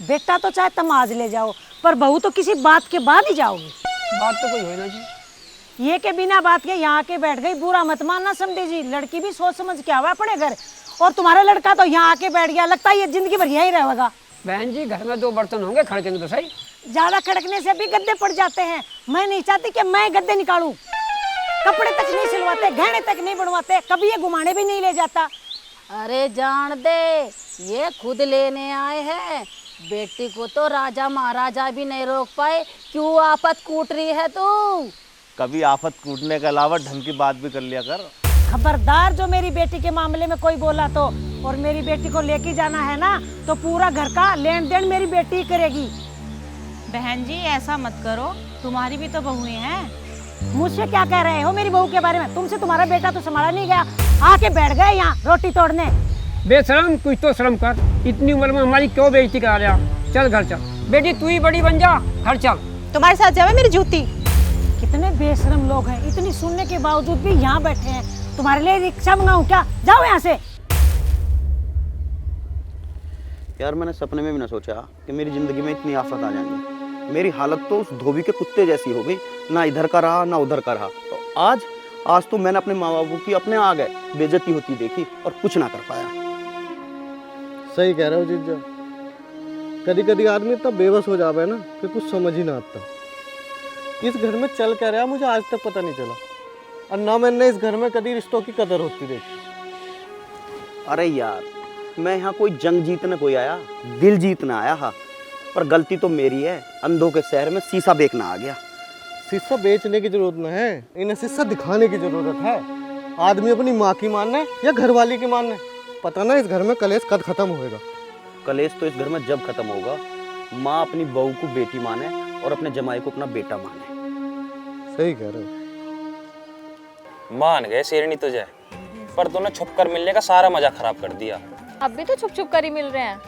बेटा तो चाहे तुम आज ले जाओ, पर बहू तो किसी बात के बाद ही जाओगी। बात तो कोई हो ना जी। ये के बिना बात के यहाँ के बैठ गई, बुरा मत मानना समझे जी। लड़की भी सोच समझ के आवा अपने घर, और तुम्हारा लड़का तो यहाँ आके बैठ गया, लगता है ये जिंदगी भर यहीं रहेगा। बहन जी घर में 2 बर्तन होंगे, खड़केंगे तो सही। ज्यादा खड़कने से भी गद्दे पड़ जाते हैं। मैं नहीं चाहती कि मैं गद्दे निकालूं। कपड़े तक नहीं सिलवाते, गहने तक नहीं बनवाते, कभी ये घुमाने भी नहीं ले जाता। अरे जान दे, ये खुद लेने आए हैं। बेटी को तो राजा महाराजा भी नहीं रोक पाए, क्यों आफत कूट रही है तू? कभी आफत कूटने के अलावा ढंग की बात भी कर लिया कर। खबरदार जो मेरी बेटी के मामले में कोई बोला तो, और मेरी बेटी को लेके जाना है ना तो पूरा घर का लेन देन मेरी बेटी ही करेगी। बहन जी ऐसा मत करो, तुम्हारी भी तो बहुएं हैं। मुझसे क्या कह रहे हो मेरी बहू के बारे में? तुमसे तुम्हारा बेटा तो संभाला नहीं गया, आके बैठ गए यहाँ रोटी तोड़ने। बेशरम, कुछ तो शर्म कर। इतनी उम्र में हमारी क्यों बेइज्जती करा लिया? चल घर चल, बेटी तू ही बड़ी बन जा, घर चल। तुम्हारे साथ जावे मेरी जूती। कितने बेशरम लोग हैं, इतनी सुनने के बावजूद भी यहाँ बैठे हैं। तुम्हारे लिए रिक्शा मंगाऊं क्या? जाओ यहाँ से। यार मैंने सपने में भी ना सोचा कि मेरी जिंदगी में इतनी आफत आ जाएंगी। मेरी हालत तो उस धोबी के कुत्ते जैसी हो गई, ना इधर का रहा ना उधर का रहा। तो आज तो मैंने अपने माँ बापू की अपने आ गए बेइज्जती होती देखी और कुछ ना कर पाया। सही कह रहे हो जीजा। कभी कभी आदमी इतना बेबस हो जावे ना कि कुछ समझ ही ना आता। इस घर में चल क्या रहा मुझे आज तक पता नहीं चला, और ना मैंने इस घर में कभी रिश्तों की कदर होती देखी। अरे यार मैं यहाँ कोई जंग जीतने कोई आया, दिल जीतना आया हा। पर गलती तो मेरी है, अंधों के शहर में शीशा बेचना आ गया। शीशा बेचने की जरूरत न है, इन्हें शीशा दिखाने की जरूरत है। आदमी अपनी माँ की मानने या घरवाली की मानने, पता ना इस घर में कलेश कब खत्म होएगा। कलेश तो इस घर में जब खत्म होगा माँ अपनी बहू को बेटी माने और अपने जमाई को अपना बेटा माने। सही कह रहे हो। मान गए शेरनी तुझे, पर तूने छुप कर मिलने का सारा मजा खराब कर दिया। अब भी तो छुप छुप कर ही मिल रहे हैं।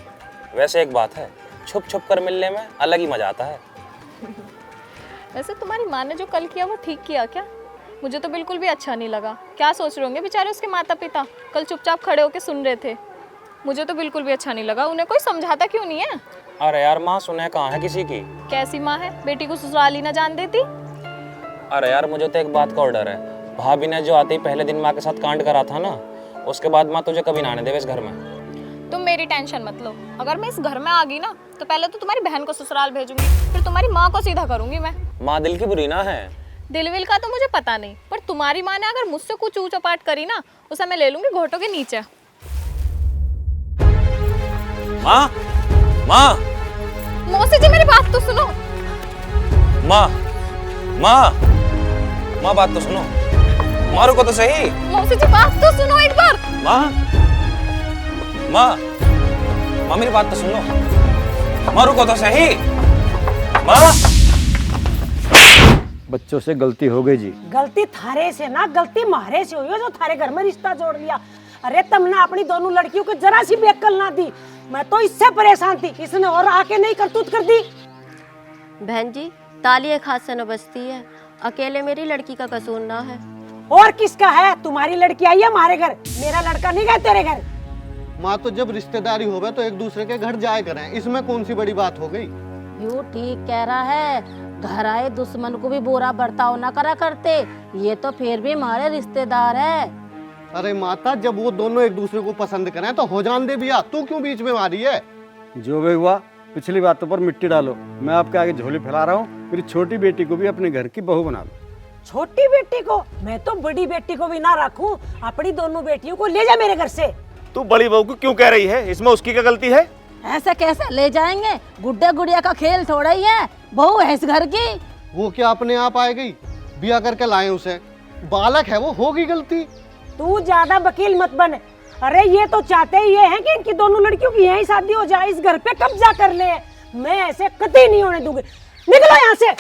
वैसे एक बात है, छुप छुप कर मिलने में अलग ही मजा आता है। वैसे तुम्हारी माँ ने जो कल किया वो ठीक किया क्या? मुझे तो बिल्कुल भी अच्छा नहीं लगा। क्या सोच रहे होंगे बेचारे उसके माता पिता, कल चुपचाप खड़े होके सुन रहे थे। मुझे तो बिल्कुल भी अच्छा नहीं लगा। उन्हें कोई समझाता क्यों नहीं है? अरे यार माँ सुने कहाँ है किसी की? कैसी माँ है, बेटी को ससुराल ही ना जान देती? अरे यार मुझे तो एक बात का और डर है, भाभी ने जो आते ही पहले दिन माँ के साथ कांड करा था ना, उसके बाद माँ तुझे कभी ना आने देवे इस घर में। तुम मेरी टेंशन मत लो। अगर मैं इस घर में आ गई ना तो पहले तो तुम्हारी बहन को ससुराल भेजूंगी, फिर तुम्हारी माँ को सीधा करूंगी मैं। माँ दिल की बुरी ना है। दिल विल का तो मुझे पता नहीं, पर तुम्हारी माँ ने अगर मुझसे कुछ ऊंच पाट करी ना, उसे मैं ले लूंगी घोटों के नीचे। माँ, माँ, मौसी जी मेरी बात तो सुनो। माँ, माँ, माँ बात तो सुनो। मारो को तो सही। मौसी जी बात तो सुनो एक बार। माँ, माँ, माँ मेरी बात तो सुन लो। मारो को तो सही। माँ, बच्चों से गलती हो गई जी। गलती थारे से ना, गलती मारे से हुई है जो थारे घर में रिश्ता जोड़ लिया। अरे तुमने अपनी दोनों लड़कियों को जरा सी भी अक्ल ना दी। मैं तो इससे परेशान थी, इसने और आके नहीं करतूत कर दी। बहन जी, ताली एक हाथ से न बजती है, अकेले मेरी लड़की का कसूर ना है। और किसका है? तुम्हारी लड़की आई है हमारे घर, मेरा लड़का नहीं गया तेरे घर। माँ तो जब रिश्तेदारी होवे तो एक दूसरे के घर जाए करें, इसमें कौन सी बड़ी बात हो गई? यू ठीक कह रहा है, घर आए दुश्मन को भी बुरा बर्ताव ना करा करते, ये तो फिर भी हमारे रिश्तेदार है। अरे माता, जब वो दोनों एक दूसरे को पसंद करें तो हो जान दे भैया, तू क्यों बीच में मारी है? जो भी हुआ पिछली बातों पर मिट्टी डालो। मैं आपके आगे झोली फैला रहा हूँ, मेरी छोटी बेटी को भी अपने घर की बहू बना लो। छोटी बेटी को? मैं तो बड़ी बेटी को भी ना रखूं, अपनी दोनों बेटियों को ले जा मेरे घर से। तू बड़ी बहू को क्यों कह रही है? इसमें उसकी क्या गलती है? ऐसे कैसे ले जाएंगे? गुड्डे गुड़िया का खेल थोड़ा ही है, बहू है इस घर की। वो क्या अपने आप आएगी? बिया करके लाए उसे, बालक है वो, होगी गलती। तू ज्यादा वकील मत बन। अरे ये तो चाहते ही ये हैं कि इनकी दोनों लड़कियों की यहीं शादी हो जाए, इस घर पे कब्जा कर ले। मैं ऐसे कतई नहीं होने दूंगी। निकलो यहाँ से।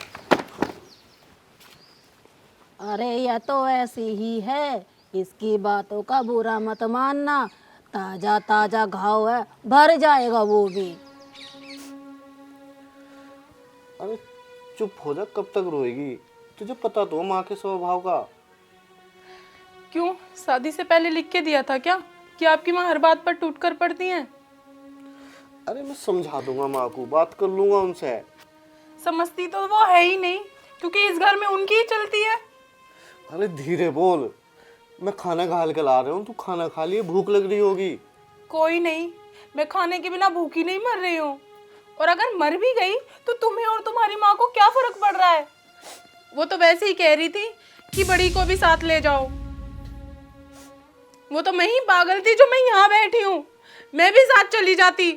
अरे यह तो ऐसी ही है, इसकी बातों का बुरा मत मानना। ताजा ताजा घाव है, भर जाएगा वो भी। अरे चुप हो जा, कब तक रोएगी? तुझे पता तो माँ के स्वभाव का। क्यों, शादी से पहले लिख के दिया था क्या कि आपकी माँ हर बात पर टूट कर पड़ती हैं? अरे मैं समझा दूंगा माँ को, बात कर लूंगा उनसे। समझती तो वो है ही नहीं, क्योंकि इस घर में उनकी ही चलती है। अरे धीरे बोल, मैं खाना घाल के ला रहा हूँ, तू खाना खा लिए, भूख लग रही होगी। कोई नहीं, मैं खाने के बिना भूखी नहीं मर रही हूँ। और अगर मर भी गई तो तुम्हें और तुम्हारी माँ को क्या फर्क पड़ रहा है? वो तो वैसे ही कह रही थी कि बड़ी को भी साथ ले जाओ। वो तो मैं ही पागल थी जो मैं यहाँ बैठी हूँ, मैं भी साथ चली जाती।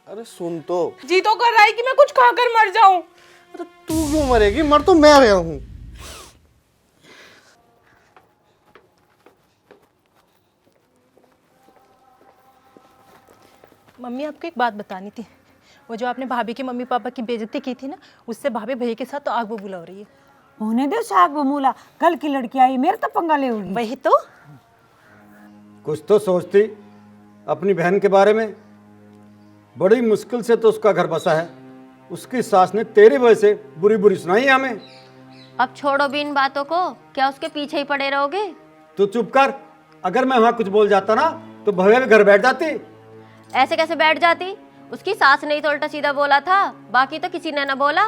अरे सुन तो, जी तो कर रहा है कि मैं कुछ खाकर मर जाऊं। अरे तू क्यों मरेगी? मर तो मैं रहा हूँ। मम्मी, आपको एक बात बतानी थी। वो जो आपने भाभी के मम्मी पापा की बेइज्जती की थी ना, उससे भाभी भैया के साथ तो आग बबूला हो रही है। होने दो साग बमूला, कल की लड़की आई मेरे तो पंगा ले होगी। वही तो। कुछ तो सोचती अपनी बहन के बारे में। बड़ी मुश्किल से तो उसका घर बसा है, उसकी सास ने तेरी वजह से बुरी बुरी सुनाई है हमें। अब छोड़ो भी इन बातों को, क्या उसके पीछे ही पड़े रहोगे? तू चुप कर। अगर मैं वहां कुछ बोल जाता ना तो भव्या भी घर बैठ जाती। ऐसे कैसे बैठ जाती? उसकी सास ने ही तो उल्टा सीधा बोला था, बाकी तो किसी ने ना बोला।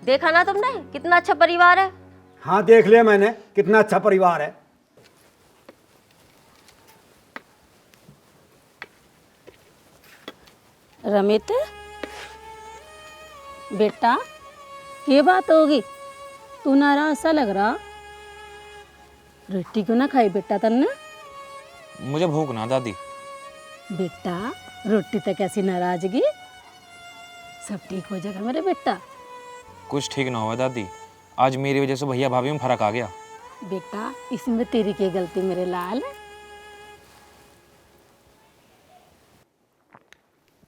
देखा ना तुमने कितना अच्छा परिवार है? हाँ देख लिया मैंने, कितना अच्छा परिवार है। रमित बेटा, ये बात होगी? तू नाराज सा लग रहा। रोटी क्यों ना खाई बेटा तन्ने? मुझे भूख ना दादी। बेटा रोटी तक कैसी नाराजगी? सब ठीक हो जाएगा मेरे बेटा। कुछ ठीक ना हुआ दादी, आज मेरी वजह से भैया भाभी में फर्क आ गया। बेटा इसमें तेरी क्या गलती मेरे लाल?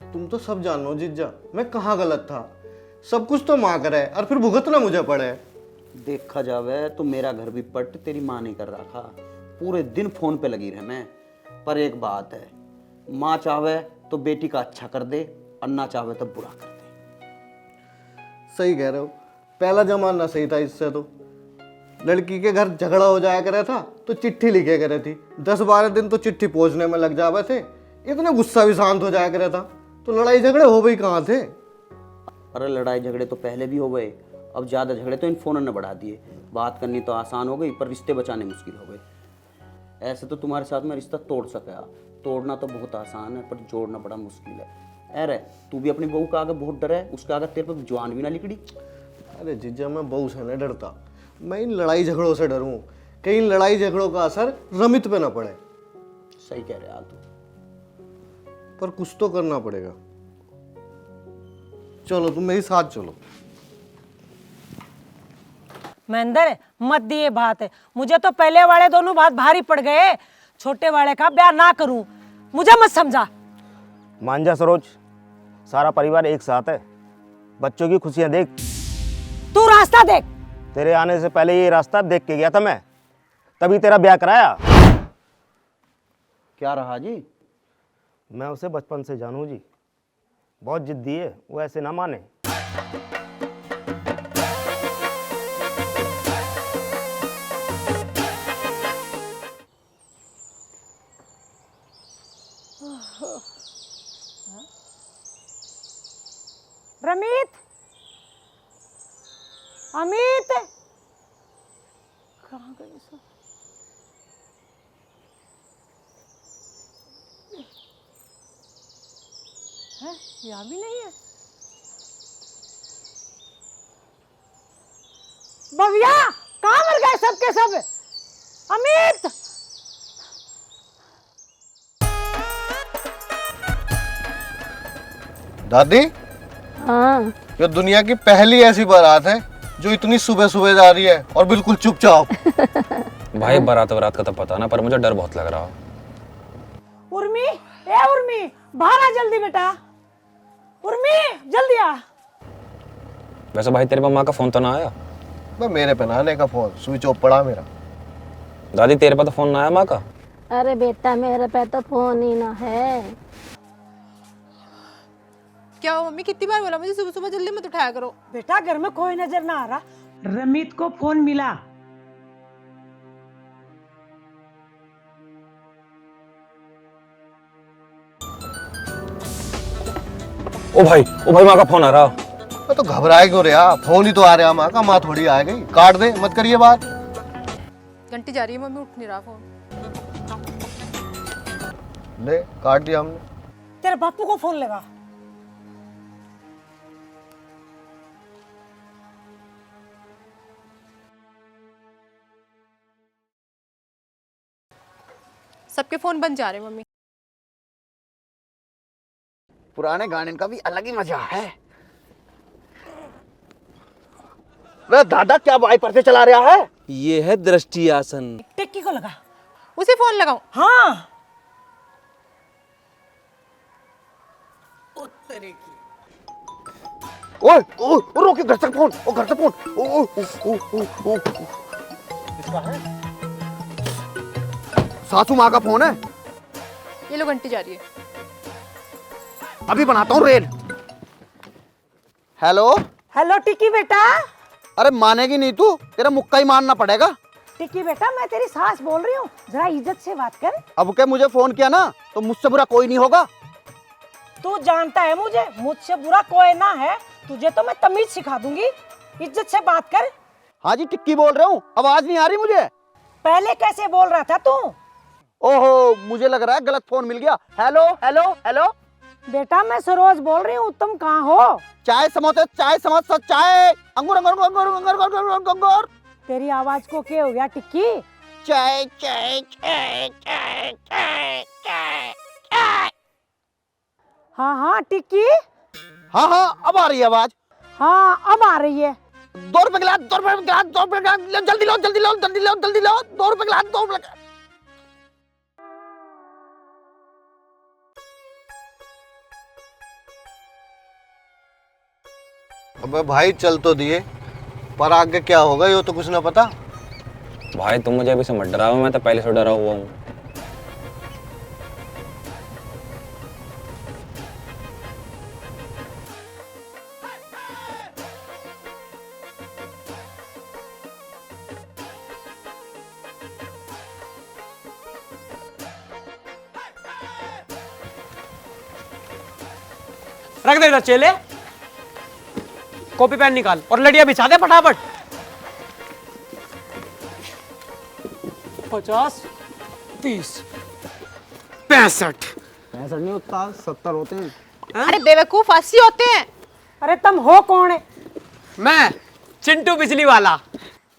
तुम तो सब जानो जीजा, मैं कहाँ गलत था। सब कुछ तो माँ करे और फिर भुगतना मुझे पड़े। देखा जावे तो मेरा घर भी पट तेरी माँ ने कर रखा। पूरे दिन फोन पे लगी रहे मैं। पर एक बात है, माँ चाहे तो बेटी का अच्छा कर दे और ना चाहे तो बुरा कर दे। सही कह रहे हो, पहला जमाना सही था। इससे तो लड़की के घर झगड़ा हो जाया करे था तो चिट्ठी लिखे करे थी, 10-12 दिन तो चिट्ठी पहुंचने में लग जावे थे, इतना गुस्सा भी शांत हो जाया करे था। तो लड़ाई झगड़े हो भी कहाँ थे। अरे लड़ाई झगड़े तो पहले भी हो गए, अब ज़्यादा झगड़े तो इन फ़ोनों ने बढ़ा दिए। बात करनी तो आसान हो गई पर रिश्ते बचाने मुश्किल हो गए। ऐसे तो तुम्हारे साथ में रिश्ता तोड़ सका, तोड़ना तो बहुत आसान है पर जोड़ना बड़ा मुश्किल है। अरे तू भी अपनी बहू का आगे बहुत डर है, उसके आगे तेरे पर जवान भी ना लिकड़ी। अरे जीजा मैं बहू से नहीं डरता, मैं इन लड़ाई झगड़ों से डरूं, कहीं लड़ाई झगड़ों का असर रमित पे ना पड़े। सही कह रहे तू, पर कुछ तो करना पड़ेगा। चलो तुम मेरे साथ चलो। महेंद्र मत दिए बात है, मुझे तो पहले वाले दोनों बात भारी पड़ गए। छोटे वाले का ब्याह ना करूं, मुझे मत समझा। मान जा सरोज, सारा परिवार एक साथ है, बच्चों की खुशियां देख। तू रास्ता देख। तेरे आने से पहले ये रास्ता देख के गया था मैं, तभी तेरा ब्याह कराया। क्या रहा जी? मैं उसे बचपन से जानूं जी, बहुत जिद्दी है, वो ऐसे ना माने। रमित, अमित, कहाँ गए सब? है यहाँ भी नहीं है। भैया कहाँ मर गए सबके सब? अमित, दादी, हाँ ये दुनिया की पहली ऐसी बारात है जो इतनी सुबह सुबह जा रही है और बिल्कुल चुपचाप। भाई बारात वरात का तो पता ना, पर मुझे डर बहुत लग रहा। उर्मी, ए उर्मी, बाहर आ जल्दी बेटा। उर्मी जल्दी आ। वैसे भाई तेरे मम्मा का फोन तो ना आया? मैं मेरे पे नाने का फोन स्विच ऑफ पड़ा मेरा। दादी तेरे पे तो फोन ना आया माँ का? अरे बेटा मेरे पे तो फोन ही ना है। क्या हो मम्मी, कितनी बार बोला मुझे सुबह सुबह जल्दी मत उठाया करो। बेटा घर में कोई नजर ना आ रहा। रमित को फोन मिला। ओ भाई माँ का फोन आ रहा। मैं तो घबराए क्यों रहा, फोन ही तो आ रहा माँ का। माँ थोड़ी आ गई, काट दे, मत करिए बात। घंटी जा रही है मम्मी, उठ नहीं रहा फोन। ले काट दिया हमने। तेरे बापू को फोन लगा। सबके फोन बंद जा रहे मम्मी। पुराने गाने का भी अलग ही मजा है। वे दादा क्या वाइपर से चला रहा है? ये है दृष्टि आसन। टिक्की को लगा। उसे फोन लगाऊं? हाँ। ओए रोके, घर तक फोन, ओ घर तक फोन। ओ किसका है? सासू माँ का फोन है। ये लो घंटी जा रही है। अभी बनाता हूँ रेल। हेलो हेलो टिक्की बेटा। अरे मानेगी नहीं तू, तेरा मुक्का ही मानना पड़ेगा। टिक्की बेटा मैं तेरी सास बोल रही हूँ, जरा इज्जत से बात कर। अब के मुझे फोन किया ना तो मुझसे बुरा कोई नहीं होगा। तू जानता है मुझे, मुझसे बुरा कोई ना है। तुझे तो मैं तमीज सिखा दूंगी, इज्जत से बात कर। हाँ जी टिक्की बोल रहा हूँ, आवाज नहीं आ रही मुझे। पहले कैसे बोल रहा था तू? ओहो मुझे लग रहा है गलत फोन मिल गया। हेलो हेलो हेलो बेटा मैं सरोज बोल रही हूँ, तुम कहाँ हो? चाय समोसे, चाय समोसा, चाय अंगूर अंगूर अंगूर अंगूर अंगूर अंगूर। तेरी आवाज को क्या हो गया टिक्की? चाय चाय चाय चाय चाय चाय चाय। हाँ हाँ टिक्की। हाँ हाँ अब आ रही है आवाज। हाँ अब आ रही है। 2 रुपए गिलास, 2 रुपए गिलास, 2 रुपए गिलास, जल्दी लो जल्दी लो जल्दी लो जल्दी लो। 2 रुपए गिलास, 2 रुपए। अबे भाई चल तो दिए, पर आगे क्या होगा ये तो कुछ ना पता। भाई तुम मुझे अभी से मत डराओ, मैं तो पहले से डरा हुआ हूँ। रख दे इधर चेले, कॉपी पेन निकाल और लड़िया बिछा दे फटाफट। 50, 30, 65। 65 नहीं होता, 70 होते हैं। अरे बेवकूफ 80 होते हैं। अरे तुम हो कौन है? मैं चिंटू बिजली वाला।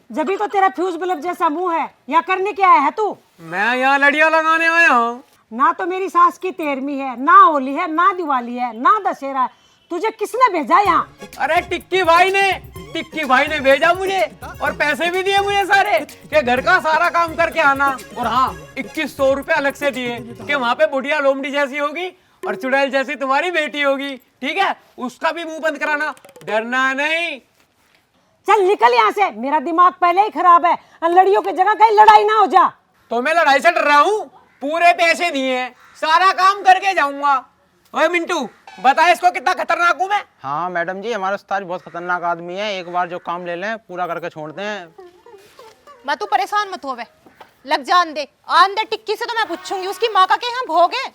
जब भी तो तेरा फ्यूज बल्ब जैसा मुंह है, या करने क्या आया है तू? मैं यहाँ लड़िया लगाने आया हूँ। ना तो मेरी सास की 13वीं है, ना होली है, ना दिवाली है, ना दशहरा है। तुझे किसने भेजा यहाँ? अरे टिक्की भाई ने भेजा मुझे, और पैसे भी दिए मुझे सारे कि घर का सारा काम करके आना। और हाँ, 2100 रुपए अलग से दिए कि वहाँ पे बुढ़िया लोमड़ी जैसी होगी और चुड़ैल जैसी तुम्हारी बेटी होगी, ठीक है? उसका भी मुंह बंद कराना, डरना नहीं। चल निकल यहाँ से, मेरा दिमाग पहले ही खराब है। लड़ियों की जगह कहीं लड़ाई ना हो जा। तो मैं लड़ाई से डर रहा हूँ? पूरे पैसे दिए हैं, सारा काम करके जाऊंगा। ओए मिंटू, बता इसको कितना खतरनाक हूँ मैं? हाँ मैडम जी, हमारा उस्ताद बहुत खतरनाक आदमी है, एक बार जो काम ले लें पूरा करके छोड़ते हैं। मैं तू परेशान मत होवे, लग जान दे। आन दे टिक्की से तो मैं पूछूंगी उसकी माँ का के यहाँ भोग है।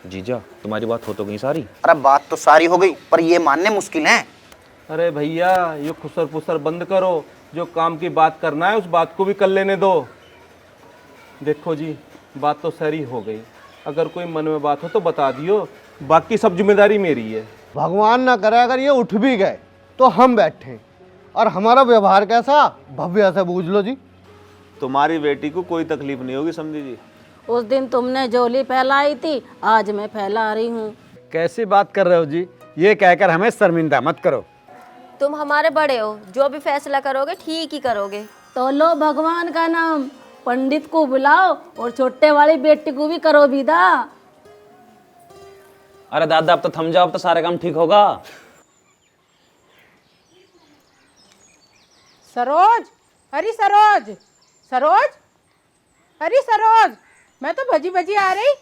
जीजा तुम्हारी बात हो तो गई सारी? अरे बात तो सारी हो गई, पर ये मानने मुश्किल है। अरे भैया ये खुसर पुसर बंद करो, जो काम की बात करना है उस बात को भी कर लेने दो। देखो जी, बात तो सारी हो गई, अगर कोई मन में बात हो तो बता दियो, बाकी सब जिम्मेदारी मेरी है। भगवान ना करे अगर ये उठ भी गए तो हम बैठे, और हमारा व्यवहार कैसा भव्य से बूझ लो जी। तुम्हारी बेटी को कोई तकलीफ नहीं होगी समझी जी। उस दिन तुमने झोली फैलाई थी, आज मैं फैला रही हूँ। कैसी बात कर रहे हो जी, ये कहकर हमें शर्मिंदा मत करो। तुम हमारे बड़े हो, जो भी फैसला करोगे ठीक ही करोगे। तो लो भगवान का नाम, पंडित को बुलाओ और छोटे वाली बेटी को भी करो विदा। अरे दादा अब तो थम जाओ, अब तो सारे काम ठीक होगा। सरोज, अरे सरोज, सरोज, अरे सरोज, मैं तो भजी भजी आ रही,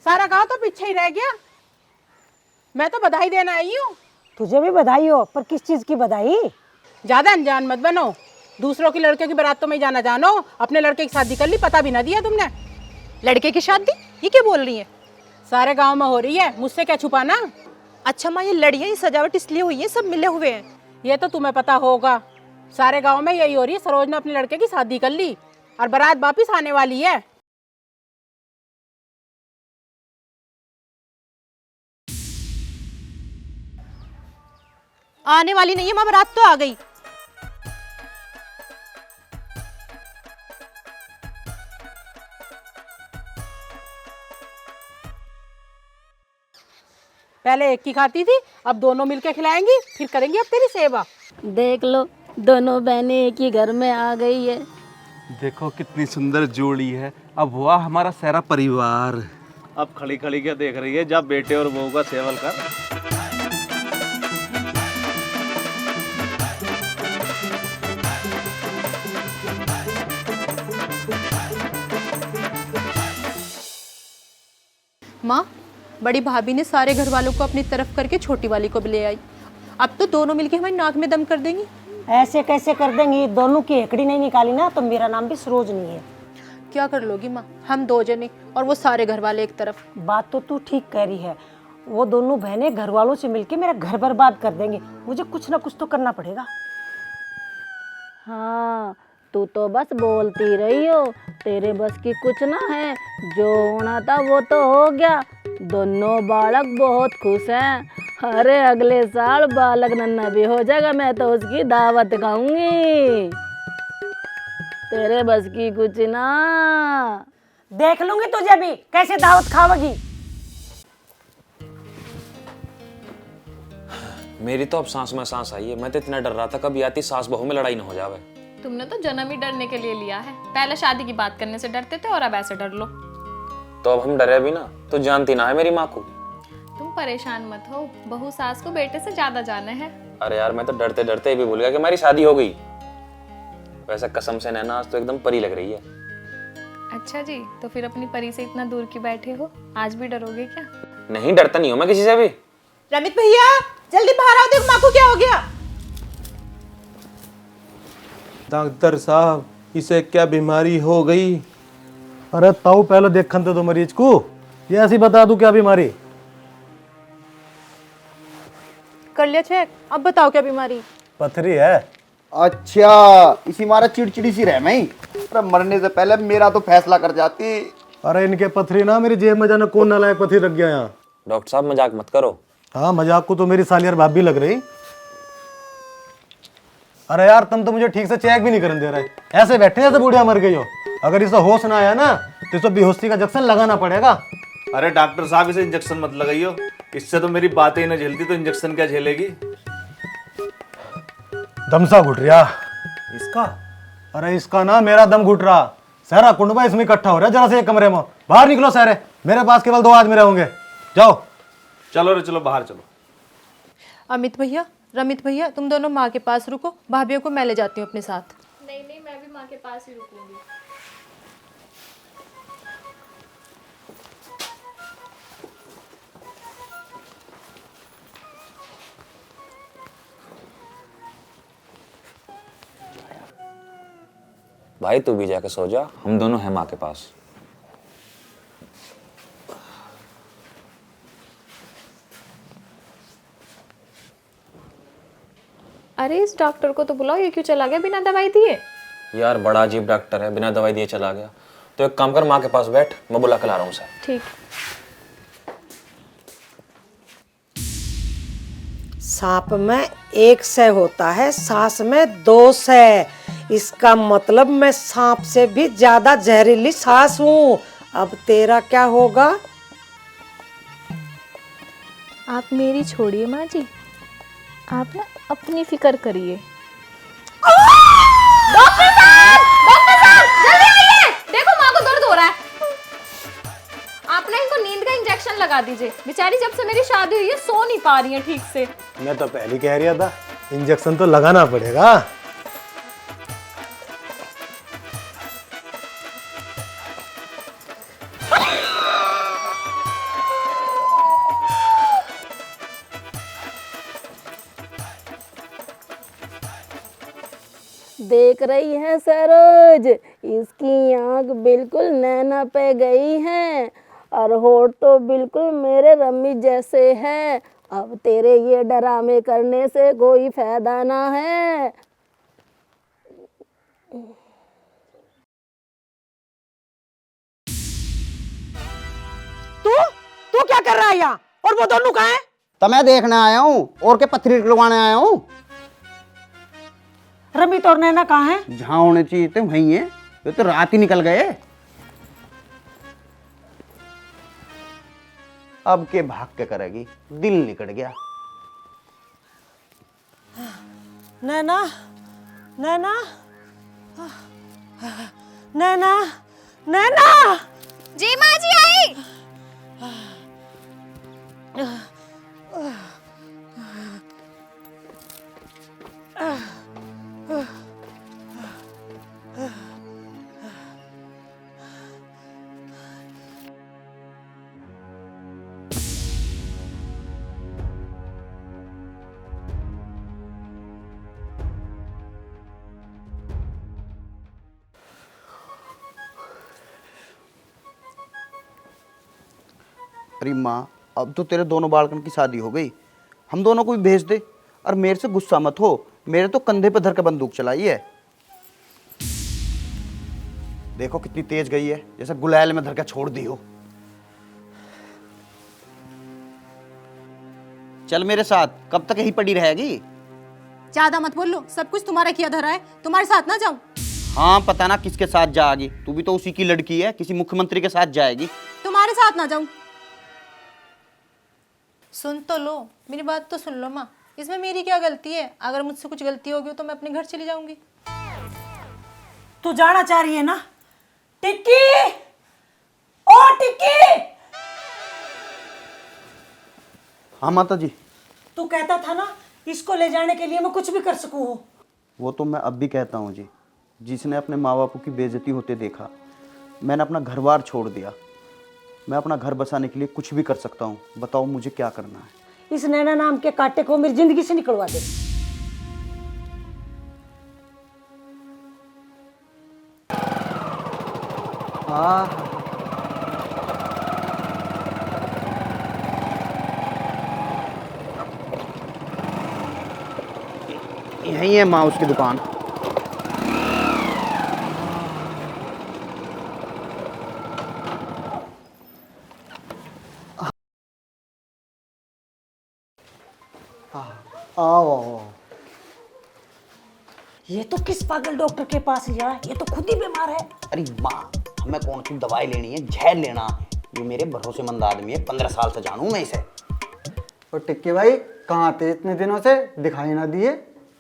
सारा गांव तो पीछे ही रह गया। मैं तो बधाई देना आई हूँ। तुझे भी बधाई हो, पर किस चीज की बधाई? ज्यादा अनजान मत बनो, दूसरों की लड़के की बारात तो मैं जाना जानो, अपने लड़के की शादी कर ली, पता भी ना दिया तुमने। लड़के की शादी? ये क्या बोल रही है? सारे गांव में हो रही है, मुझसे क्या छुपाना। अच्छा माँ, ये लड़ियाँ ये सजावट इसलिए हुई है, सब मिले हुए हैं। ये तो तुम्हें पता होगा, सारे गांव में यही हो रही है। सरोज ने अपने लड़के की शादी कर ली और बारात वापिस आने वाली है। आने वाली नहीं है माँ, बारात तो आ गई। पहले एक की खाती थी, अब दोनों मिलके खिलाएंगी, फिर करेंगी अब तेरी सेवा। देख लो, दोनों बहनें एक ही घर में आ गई है। देखो कितनी सुंदर जोड़ी है, अब हुआ हमारा सारा परिवार। अब खड़ी खड़ी क्या देख रही है, जब बेटे और बहू का सेवल कर। माँ, बड़ी भाभी ने सारे घर वालों को अपनी तरफ करके छोटी वाली को भी ले आई। अब तो दोनों मिलके हमारी नाक में दम कर देंगी। ऐसे कैसे कर देंगी? दोनों की एकड़ी नहीं निकाली ना तो मेरा नाम भी सरोज नहीं है। क्या कर लोगी माँ, हम दो जने और वो सारे घर वाले एक तरफ। बात तो तू ठीक कह रही है, वो दोनों बहनें घर वालों से मिलके मेरा घर बर्बाद कर देंगे। मुझे कुछ ना कुछ तो करना पड़ेगा। हाँ, तू तो बस बोलती रही हो, तेरे बस की कुछ ना है। जो होना था वो तो हो गया, दोनों बालक बहुत खुश हैं। अरे अगले साल बालक नन्ना भी हो जाएगा, मैं तो उसकी दावत खाऊंगी। तेरे बस की कुछ ना। देख लूंगी तुझे भी कैसे दावत खाओगी। मेरी तो अब सांस में सांस आई है। मैं तो इतना डर रहा था कभी आती सास बहू में लड़ाई ना हो जावे। तुमने तो जन्म ही डरने के लिए लिया है। पहले शादी की बात करने से डरते थे और अब ऐसे डर लो। तो अब हम डरे भी ना, तो जानती ना है मेरी माँ को। तुम परेशान मत हो, बहू सास को बेटे से ज्यादा जाना है। अरे यार मैं तो डरते डरते ये भी भूल गया कि हमारी शादी हो गई। वैसे कसम से नैना आज तो एकदम परी लग रही है। अच्छा जी, तो फिर अपनी परी से इतना दूर क्यों बैठे हो? आज भी डरोगे क्या? नहीं डरता नहीं हूँ मैं किसी से भी। रमित भैया जल्दी बाहर आओ, देखो माँ को क्या हो गया। डॉक्टर साहब इसे क्या बीमारी हो गई? अरे ताऊ पहले देखन तो मरीज को, ये ऐसी बता दूं क्या बीमारी। कर लिया चेक, अब बताओ क्या बीमारी? पथरी है। अच्छा, इसी मारा चिड़चिड़ी सी रह मैं। अरे मरने से पहले मेरा तो फैसला कर जाती। अरे इनके पथरी ना मेरी जेब में जाने कौन नालायक पथरी रख गया यहाँ। डॉक्टर साहब मजाक मत करो। हाँ मजाक को तो मेरी सालियार भाभी लग रही। अरे यार तुम तो मुझे ठीक से चेक भी नहीं करने दे रहे, ऐसे बैठे जैसे बुढ़िया मर गई हो। अगर इसे होश ना आया ना तो इसे बेहोशी का इंजेक्शन लगाना पड़ेगा। अरे डॉक्टर साहब इसे इंजेक्शन मत लगाइयो, इससे तो मेरी बातें ही ना झेलती तो इंजेक्शन क्या झेलेगी। दम सा घुट रहा इसका। अरे इसका ना मेरा दम घुट रहा। सारा कुंडबा इसमें इकट्ठा हो रहा है जरा से एक कमरे में। बाहर निकलो सारे, मेरे पास केवल 2 आदमी रहेंगे। जाओ चलो रे चलो बाहर चलो। अमित भैया, रमित भैया, तुम दोनों माँ के पास रुको, भाभियों को मैं ले जाती हूँ अपने साथ। नहीं नहीं, मैं भी माँ के पास ही रुकूंगी। भाई तू भी जाके सो जा, हम दोनों हैं माँ के पास। अरे इस डॉक्टर को तो बुलाओ, ये क्यों चला गया बिना दवाई दिए? यार बड़ा अजीब डॉक्टर है, बिना दवाई दिए चला गया। तो एक काम कर, माँ के पास बैठ, मैं बुला के ला रहा हूँ उसे। ठीक। सांप में 1 सै होता है, सास में 2 सै। इसका मतलब मैं सांप से भी ज्यादा जहरीली सास हूँ। अब तेरा क्या होगा? आप मेरी छोड़िए माँ जी, आप ना अपनी फिक्र करिए। डॉक्टर साहब जल्दी आइए, देखो माँ को दर्द हो रहा है। आप ना इनको नींद का इंजेक्शन लगा दीजिए, बेचारी जब से मेरी शादी हुई है सो नहीं पा रही है ठीक से। मैं तो पहले कह रहा था इंजेक्शन तो लगाना पड़ेगा। देख रही है सरोज, इसकी आंख बिल्कुल नैना पे गई है और होठ तो बिल्कुल मेरे रम्मी जैसे है। अब तेरे ये डरामे करने से कोई फायदा ना है। तू क्या कर रहा है यहाँ? और वो दोनों कहाँ हैं? तो मैं देखने आया हूँ और के पथरी निकलवाने आया हूँ। रमित और नैना कहाँ हैं? जहाँ होने चाहिए थे वहीं है, ये तो रात ही निकल गए। अब के भाग के करेगी, दिल निकल गया। नैना, नैना, नैना, नैना। जी माँ जी आई। अरे माँ, अब तो तेरे दोनों बालकन की शादी हो गई, हम दोनों को भी भेज दे। और मेरे से गुस्सा मत हो, मेरे तो कंधे पे धर के बंदूक चलाई है। देखो कितनी तेज गई है, जैसे गुलैल में धर के छोड़ दी हो। चल मेरे साथ, कब तक यही पड़ी रहेगी? ज्यादा मत बोलो, सब कुछ तुम्हारा किया धरा है, तुम्हारे साथ ना जाऊं? हाँ पता ना किसके साथ जाएगी, तू भी तो उसी की लड़की है, किसी मुख्यमंत्री के साथ जाएगी। तुम्हारे साथ ना जाऊं। सुन तो लो, मेरी बात तो सुन लो माँ, इसमें मेरी क्या गलती है? अगर मुझसे कुछ गलती होगी तो मैं अपने घर चली जाऊंगी। तू जाना चाह रही है ना? टिक्की, ओ टिक्की, हाँ माता जी। तू कहता था ना इसको ले जाने के लिए मैं कुछ भी कर सकूं हूँ। वो तो मैं अब भी कहता हूँ जी। जिसने अपने माँ बापों की बेइज्जती होते देखा, मैंने अपना घर बार छोड़ दिया। मैं अपना घर बसाने के लिए कुछ भी कर सकता हूँ। बताओ मुझे क्या करना है। इस नैना नाम के कांटे को मेरी जिंदगी से निकलवा दे। यही है माँ उसकी दुकान। आओ। ये तो किस पागल डॉक्टर के पास लिया है? ये तो खुद ही बीमार है। अरे माँ, हमें कौन सी दवाई लेनी है, जहर लेना है। ये मेरे भरोसेमंद आदमी है, 15 साल से जानू मैं इसे। और टिक्की भाई कहाँ थे इतने दिनों से, दिखाई ना दिए?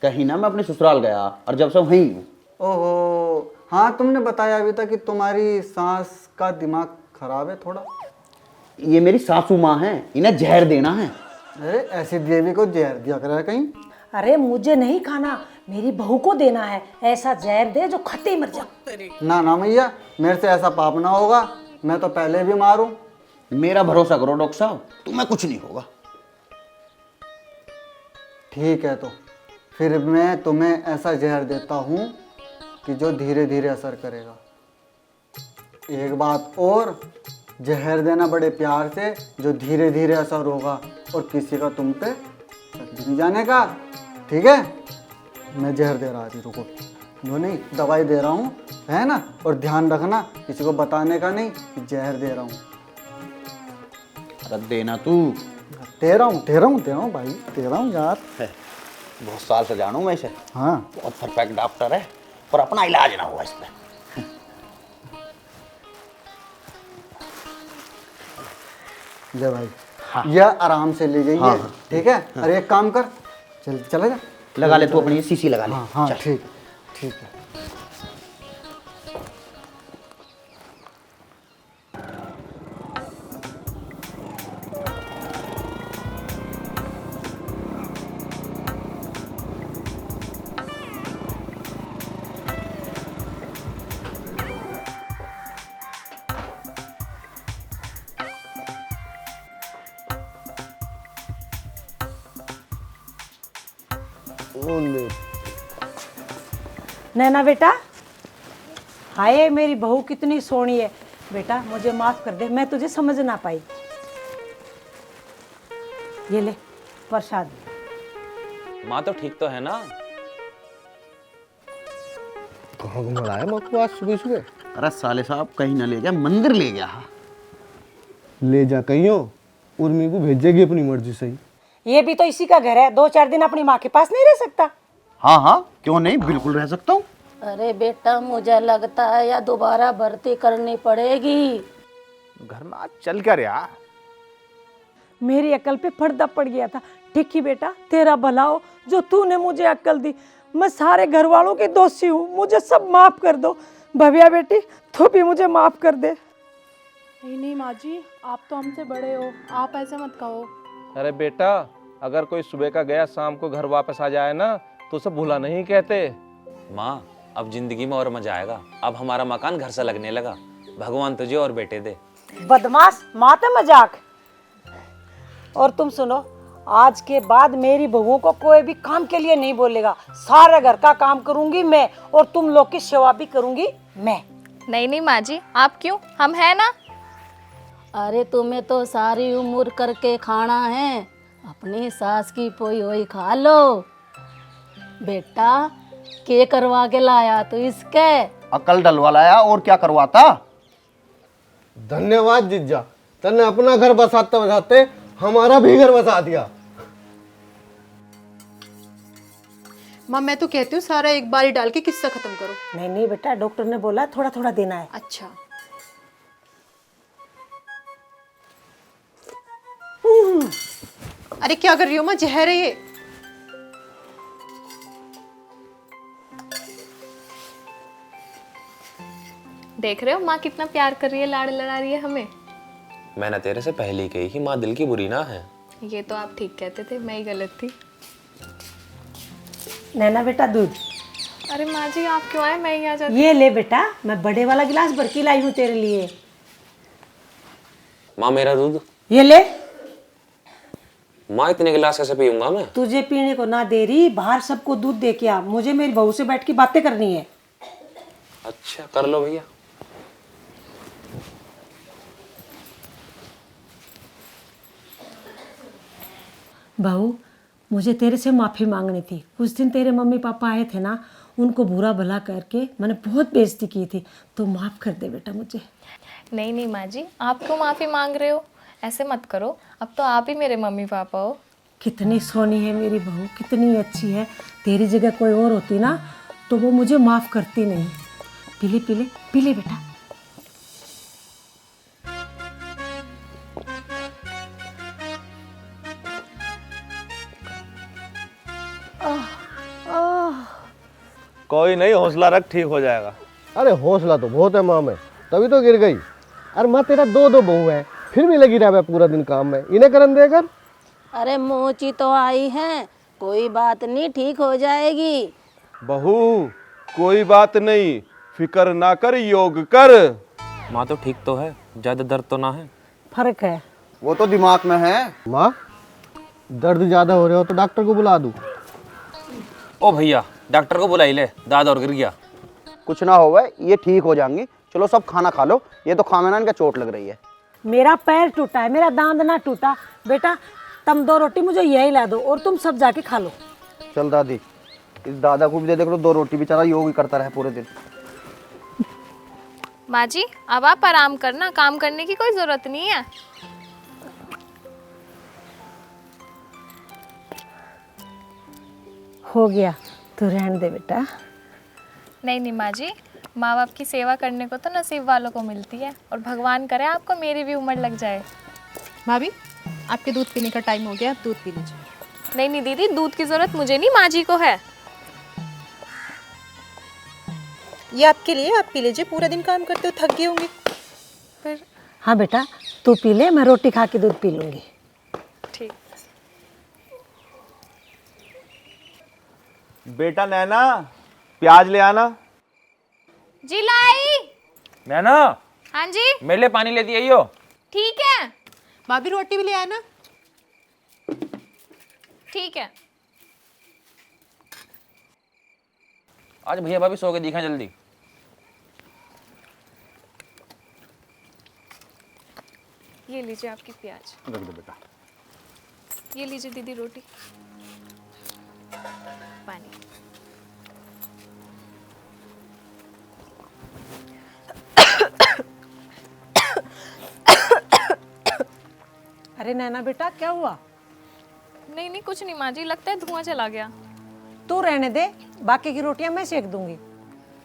कहीं ना, मैं अपने ससुराल गया और जब से वहीं हूँ। ओहो, हाँ तुमने बताया अभी तक कि तुम्हारी सास का दिमाग खराब है थोड़ा। ये मेरी सासू माँ है, इन्हें जहर देना है। अरे ऐसी देवी को जहर दिया कर कहीं। अरे मुझे नहीं खाना, मेरी बहू को देना है। ऐसा जहर दे जो खाते ही मर जाए। ना ना मैया, मेरे से ऐसा पाप ना होगा, मैं तो पहले भी मारूं। मेरा भरोसा करो डॉक्टर साहब, तुम्हें कुछ नहीं होगा। ठीक है, तो फिर मैं तुम्हें ऐसा जहर देता हूँ कि जो धीरे धीरे असर करेगा। एक बात और, जहर देना बड़े प्यार से, जो धीरे धीरे असर होगा और किसी का तुम पे शक भी नहीं जाने का। ठीक है, मैं जहर दे रहा थी, रुको। वो नहीं, दवाई दे रहा हूँ, है ना। और ध्यान रखना, किसी को बताने का नहीं कि जहर दे रहा हूँ। अरे देना तू। दे रहा हूँ भाई, दे रहा हूँ यार। बहुत साल से जानू मैं इसे। हाँ, बहुत परफेक्ट डॉक्टर है, और अपना इलाज ना हुआ इस पर। ले भाई। हाँ। यह आराम से ले जाइए। हाँ। ठीक है। हाँ। अरे एक काम कर, चला जा। लगा ले तू अपनी शीशी लगा ले। हाँ ठीक ठीक है। नैना बेटा, हाय मेरी बहू कितनी सोहनी है। बेटा मुझे माफ कर दे, मैं तुझे समझ ना पाई। ये ले प्रसाद। माँ तो ठीक तो है ना? कहाँ घुमा है माँ को आज सुबह सुबह? अरे साले साहब कहीं ना ले जा, मंदिर ले गया। ले जा कहीं हो, उर्मी को भेजेगी अपनी मर्जी से ही। ये भी तो इसी का घर है, 2-4 दिन अपनी माँ के पास नहीं रह सकता? हाँ हाँ, क्यों नहीं, बिल्कुल रह सकता हूँ। अरे बेटा मुझे लगता है या दोबारा भर्ती करनी पड़ेगी। घर में आज चल क्या रहा? मेरी अकल पे पर्दा पड़ गया था। टिक्की बेटा तेरा भला हो, जो तूने मुझे अकल दी। मैं सारे घर वालों की दोषी हूँ, मुझे सब माफ कर दो। भव्या बेटी तू भी मुझे माफ कर दे। नहीं माँ जी, आप तो हमसे बड़े हो, आप ऐसे मत कहो। अरे बेटा, अगर कोई सुबह का गया शाम को घर वापस आ जाए ना, तो उसे भूला नहीं कहते। माँ, अब जिंदगी में और मजा आएगा। अब हमारा मकान घर से लगने लगा। भगवान तुझे और बेटे दे। बदमाश, माते मजाक। और तुम सुनो, आज के बाद मेरी बहुओं को कोई भी काम के लिए नहीं बोलेगा। सारे घर का काम करूंगी मैं, और तुम लोग की सेवा भी करूंगी मैं। नहीं माँ जी, आप क्यों, हम हैं ना। अरे तुम्हें तो सारी उम्र करके खाना है, अपनी सास की पोई होई खा लो। बेटा के करवा के लाया तो इसके अकल डलवा लाया, और क्या करवाता। धन्यवाद जीजा, तने अपना घर बसाते बसाते हमारा भी घर बसा दिया। माँ मैं तो कहती हूँ सारा एक बार ही डाल के किस्सा खत्म करो। नहीं नहीं बेटा, डॉक्टर ने बोला थोड़ा थोड़ा देना है। अच्छा। अरे क्या कर रही हो माँ, जहर है ये। देख रहे हो माँ कितना प्यार कर रही है, लाड़ लड़ा रही है हमें। मैंने तेरे से पहले ही कही कि माँ दिल की बुरी ना है। ये तो आप ठीक कहते थे, मैं ही गलत थी। नैना बेटा दूध। अरे माँ जी आप क्यों आए, मैं ही आ जाती। ये ले बेटा, मैं बड़े वाला गिलास भर के लाई हूँ तेरे लिए। माँ मेरा दूध। ये ले। माँ इतने गिलास कैसे पीऊंगा मैं? तुझे पीने को ना दे रही, बाहर सबको दूध दे के आ। मुझे मेरी बहू से बैठ के बातें करनी है। अच्छा कर लो भैया। बहू, मुझे तेरे से माफ़ी मांगनी थी। कुछ दिन तेरे मम्मी पापा आए थे ना, उनको बुरा भला करके मैंने बहुत बेइज्जती की थी, तो माफ़ कर दे बेटा मुझे। नहीं नहीं माँ जी, आप क्यों माफ़ी मांग रहे हो, ऐसे मत करो। अब तो आप ही मेरे मम्मी पापा हो। कितनी सोनी है मेरी बहू, कितनी अच्छी है। तेरी जगह कोई और होती ना तो वो मुझे माफ़ करती नहीं। पीले पीले पीले बेटा। कोई नहीं, हौसला रख, ठीक हो जाएगा। अरे हौसला तो बहुत है माँ में, तभी तो गिर गई। अरे माँ तेरा दो बहू है, फिर भी लगी रहा है पूरा दिन काम में, इन्हें करन देकर। अरे मोची तो आई है, कोई बात नहीं, ठीक हो जाएगी। बहू कोई बात नहीं, फिक्र ना कर, योग कर। माँ तो ठीक तो है, ज्यादा दर्द तो ना है। फर्क है, वो तो दिमाग में है। माँ दर्द ज्यादा हो रहा हो तो डॉक्टर को बुला दूं? ओ भैया डॉक्टर को बुलाई ले, दाद और गिर गया। कुछ ना होगा, ये ठीक हो जाएंगी। चलो सब खाना खा लो, ये तो खाना इनका चोट लग रही है। मेरा पैर टूटा है, मेरा दांत ना टूटा। बेटा तुम 2 रोटी मुझे यही ला दो और तुम सब जाके खा लो। चल दादी, इस दादा को भी दे दो 2 रोटी, बेचारा योग ही करता रहे पूरे दिन। माँ जी अब आप आराम करना, काम करने की कोई ज़रूरत नहीं है। हो गया, तू रहने दे बेटा। नहीं नहीं माँ जी, माँ बाप की सेवा करने को तो नसीब वालों को मिलती है, और भगवान करे आपको मेरी भी उम्र लग जाए। भाभी आपके दूध पीने का टाइम हो गया, आप दूध पी लीजिए। नहीं नहीं दीदी, दूध की ज़रूरत मुझे नहीं, माँ जी को है। ये आपके लिए, आप पी लीजिए, पूरा दिन काम करते हो, थक गए होंगे। फिर हाँ बेटा तू पी ले, मैं रोटी खा के दूध पी लूँगी। ठीक। बेटा नैना, प्याज ले आना। जी लाई। नैना हाँ जी मेरे लिए पानी लेती आई हो। ठीक है। भाभी रोटी भी ले आना। ठीक है। आज भैया भाभी सो के दिखा जल्दी। ये लीजिए आपकी प्याज। रख दो बेटा। ये लीजिए दीदी रोटी, पानी। अरे नैना बेटा क्या हुआ? नहीं नहीं कुछ नहीं माँ जी, लगता है धुआं चला गया। तू रहने दे, बाकी की रोटियां मैं सेक दूंगी।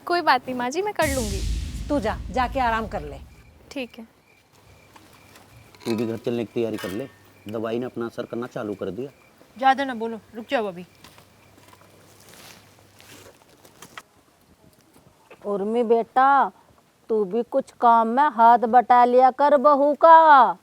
कोई बात नहीं माँ जी, मैं कर लूँगी। तू जाके आराम कर ले। ठीक है। तू भी घर चलने की तैयारी कर ले, दवाई ने अपना असर करना चालू कर दिया। ज़्यादा ना बोलो, रुक जाओ अभी। उर्मी बेटा, तू भी कुछ काम में हाथ बटा लिया कर बहू का।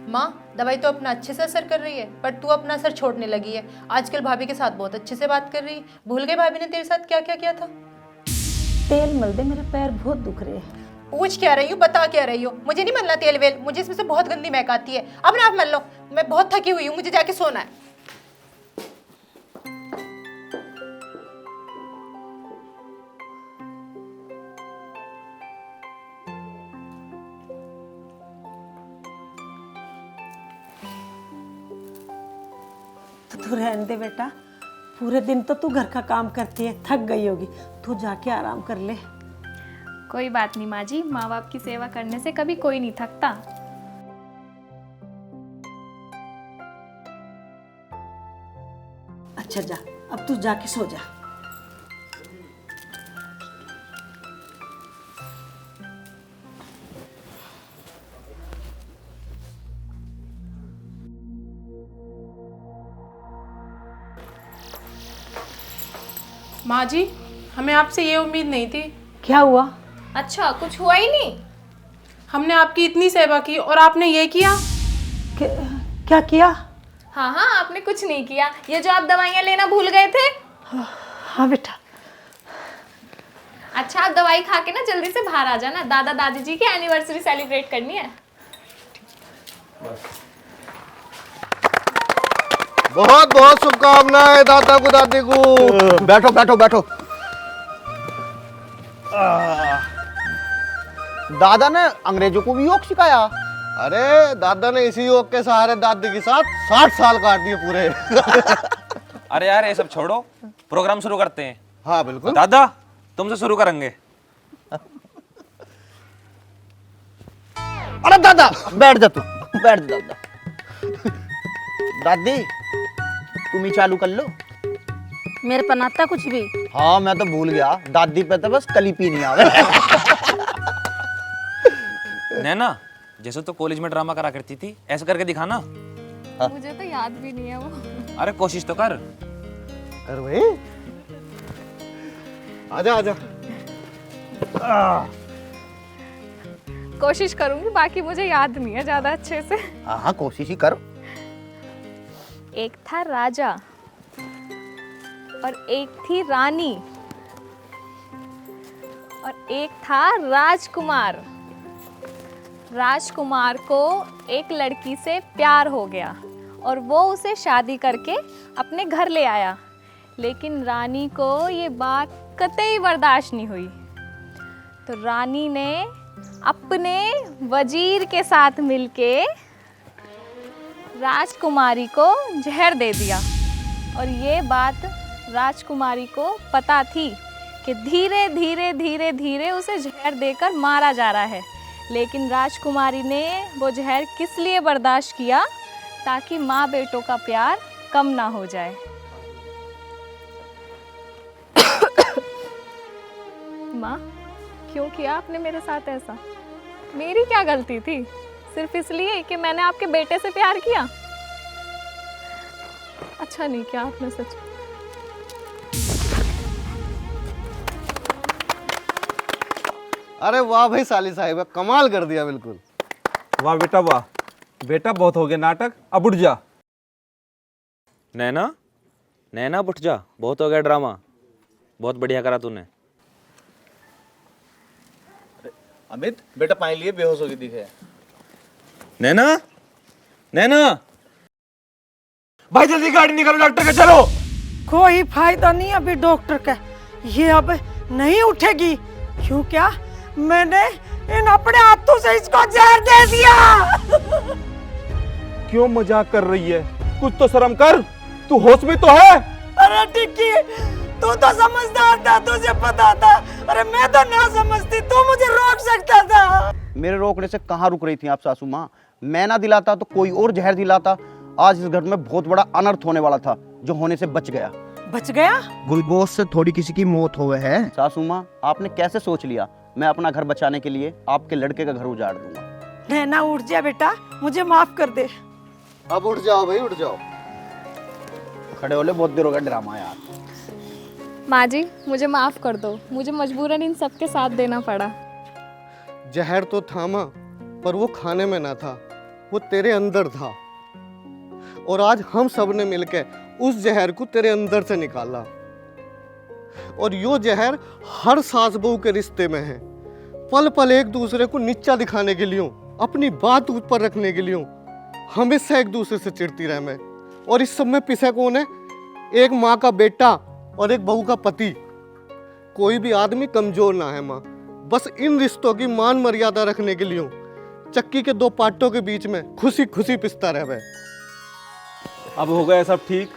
माँ दवाई तो अपना अच्छे से असर कर रही है, पर तू अपना असर छोड़ने लगी है। आजकल भाभी के साथ बहुत अच्छे से बात कर रही है। भूल गई भाभी ने तेरे साथ क्या क्या किया था? तेल मल दे, मेरे पैर बहुत दुख रहे हैं। पूछ क्या रही हूँ, बता क्या रही हो? मुझे नहीं मलना तेल वेल, मुझे इसमें से बहुत गंदी महक आती है। अब ना आप मल लो, मैं बहुत थकी हुई हूँ, मुझे जाके सोना है। तू रहने दे बेटा, पूरे दिन तो तू घर का काम करती है, थक गई होगी। तू जाके आराम कर ले। कोई बात नहीं माँ जी, माँ बाप की सेवा करने से कभी कोई नहीं थकता। अच्छा जा, अब तू जाके सो जा। माँ जी हमें आपसे ये उम्मीद नहीं थी। क्या हुआ? अच्छा, कुछ हुआ ही नहीं? हमने आपकी इतनी सेवा की और आपने ये किया? क्या किया? हाँ हाँ, आपने कुछ नहीं किया। ये जो आप दवाइयाँ लेना भूल गए थे। हाँ बेटा। अच्छा, आप दवाई खा के ना जल्दी से बाहर आ जाना, दादा दादी जी की एनिवर्सरी सेलिब्रेट करनी है। बहुत बहुत शुभकामनाएं दादा को दादी को। बैठो बैठो बैठो। दादा ने अंग्रेजों को भी योग सिखाया। अरे दादा ने इसी योग के सहारे दादी के साथ 60 साल काट दिए पूरे। अरे यार ये सब छोड़ो, प्रोग्राम शुरू करते हैं। हाँ बिल्कुल। दादा तुमसे शुरू करेंगे। अरे दादा बैठ जा, तू बैठ जा दादा। दादी तुम ही चालू कर लो। मेरे पर नाता कुछ भी। हाँ मैं तो भूल गया, दादी पे तो बस कलीपी नहीं आवे। नैना जैसे तो कॉलेज में ड्रामा करा करती थी, ऐसा करके दिखाना। मुझे तो याद भी नहीं है वो। अरे कोशिश तो कर। कर भाई, आजा आजा। कोशिश करूंगी, बाकी मुझे याद नहीं है ज्यादा अच्छे से। हाँ कोशिश ही करो। एक था राजा और एक थी रानी और एक था राजकुमार। राजकुमार को एक लड़की से प्यार हो गया और वो उसे शादी करके अपने घर ले आया, लेकिन रानी को ये बात कतई बर्दाश्त नहीं हुई। तो रानी ने अपने वजीर के साथ मिलके राजकुमारी को जहर दे दिया और ये बात राजकुमारी को पता थी कि धीरे धीरे धीरे धीरे उसे जहर देकर मारा जा रहा है, लेकिन राजकुमारी ने वो जहर किस लिए बर्दाश्त किया? ताकि माँ बेटों का प्यार कम ना हो जाए। माँ, क्यों किया आपने मेरे साथ ऐसा? मेरी क्या गलती थी? सिर्फ इसलिए कि मैंने आपके बेटे से प्यार किया? अच्छा नहीं किया आपने सच। अरे वाह भाई साली साहिबा, कमाल कर दिया बिल्कुल। वाह बेटा वाह। बेटा बहुत हो गया नाटक, अब उठ जा। नैना नैना उठ जा, बहुत हो गया ड्रामा। बहुत बढ़िया करा तूने। अमित बेटा पानी लिए बेहोश हो गई दिखे। नैना नैना भाई जल्दी गाड़ी निकालो, डॉक्टर के चलो। कोई फायदा नहीं अभी डॉक्टर का, ये अब नहीं उठेगी। क्यों? क्या मैंने इन अपने हाथों से इसको जहर दे दिया। क्यों मजाक कर रही है? कुछ तो शर्म कर, तू होश में तो है? अरे टिक्की, तू तो समझदार था, तुझे पता था। अरे मैं तो ना समझती, तू मुझे रोक सकता था। मेरे रोकने से कहाँ रुक रही थी आप सासू माँ? मैं ना दिलाता तो कोई और जहर दिलाता। आज इस घर में बहुत बड़ा अनर्थ होने वाला था, जो होने से बच गया। बच गया? गुलगोश से थोड़ी किसी की मौत हुए है। सासू माँ आपने कैसे सोच लिया मैं अपना घर बचाने के लिए आपके लड़के का घर उजाड़ दूंगा? नैना उठ जा बेटा, मुझे माफ कर दे। अब उठ जाओ भाई, उठ जाओ। खड़े होले बहुत देर हो गया ड्रामा यार। माँ जी मुझे माफ कर दो, मुझे मजबूरन इन सब के साथ देना पड़ा। जहर तो थामा, पर वो खाने में ना था, वो तेरे अंदर था। और आज हम सब ने मिलकर उस जहर को तेरे अंदर से निकाला। और यो जहर हर सास बहू के रिश्ते में है। पल पल एक दूसरे को नीचा दिखाने के लिए, अपनी बात ऊपर रखने के लिए हमेशा एक दूसरे से चिढ़ती रहे मैं। और इस सब में पिसा कौन है? एक माँ का बेटा और एक बहू का पति। कोई भी आदमी कमजोर ना है माँ, बस इन रिश्तों की मान मर्यादा रखने के लिए चक्की के दो पाटों के बीच में खुशी खुशी पिसता रहे। अब हो गया सब ठीक,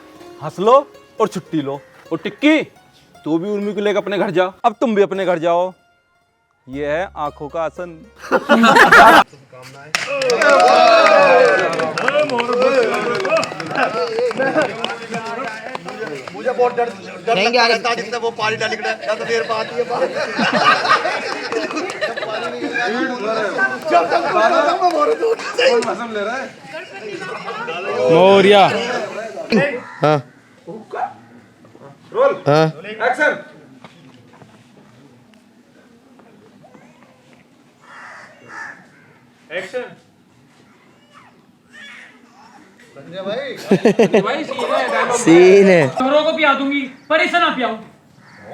हंस लो और छुट्टी लो। और टिक्की तू भी उर्मी को लेकर अपने घर जा। अब तुम भी अपने घर जाओ। ये है आंखों का आसन। मुझे बहुत डर लगता है जिससे वो पानी डाल निकला तो देर बाद ये बात। मोरिया। हाँ रोल। हाँ एक्शन। एक्शन। भाई सीन है। चोरों को पिया दूंगी पर इसे ना पियाऊं।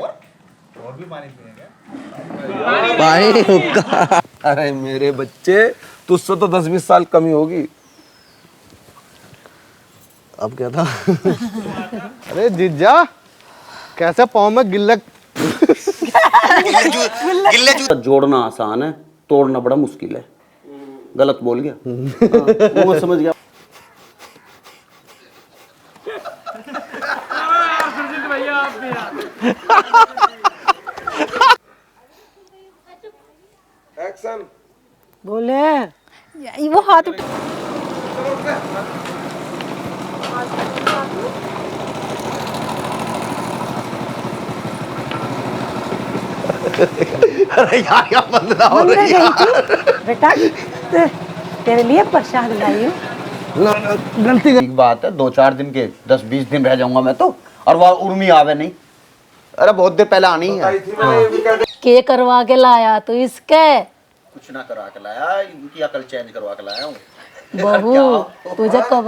और भी पानी पिएंगे? पानी हुक्का। अरे मेरे बच्चे, तुझसे तो 10-20 साल कम ही होगी। अब क्या था? अरे जीजा कैसे पाँव में गिल्ले जोड़ना आसान है, तोड़ना बड़ा मुश्किल है। गलत बोल गया। हाँ, वो मैं समझ गया। एक्शन। बोले वो हाथ उठा अरे यार क्या बंदा हो रही है यार। बेटा तेरे लिए प्रसाद लाई हूँ। गलती की बात है, 2-4 दिन के 10-20 दिन रह जाऊंगा मैं तो, और वह उर्मी आवे नहीं। अरे बहुत देर पहले आनी है। के करवा के लाया तो इसके कुछ ना करा के लाया, इनकी अकल चेंज करवा के लाया हूँ। बहू तुझे कब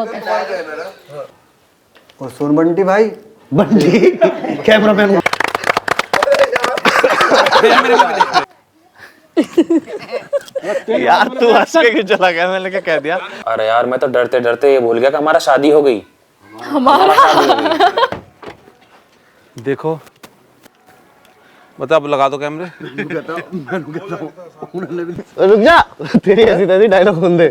और सुन बंटी भाई, बंटी कैमरामैन यार तू हंस के क्यों चला गया? मैंने क्या कह दिया? अरे यार मैं तो डरते डरते ये भूल गया कि हमारा शादी हो गई। देखो बता, अब लगा दो कैमरे। रुक जा, तेरी ऐसी तैसी डायलॉग सुन दे।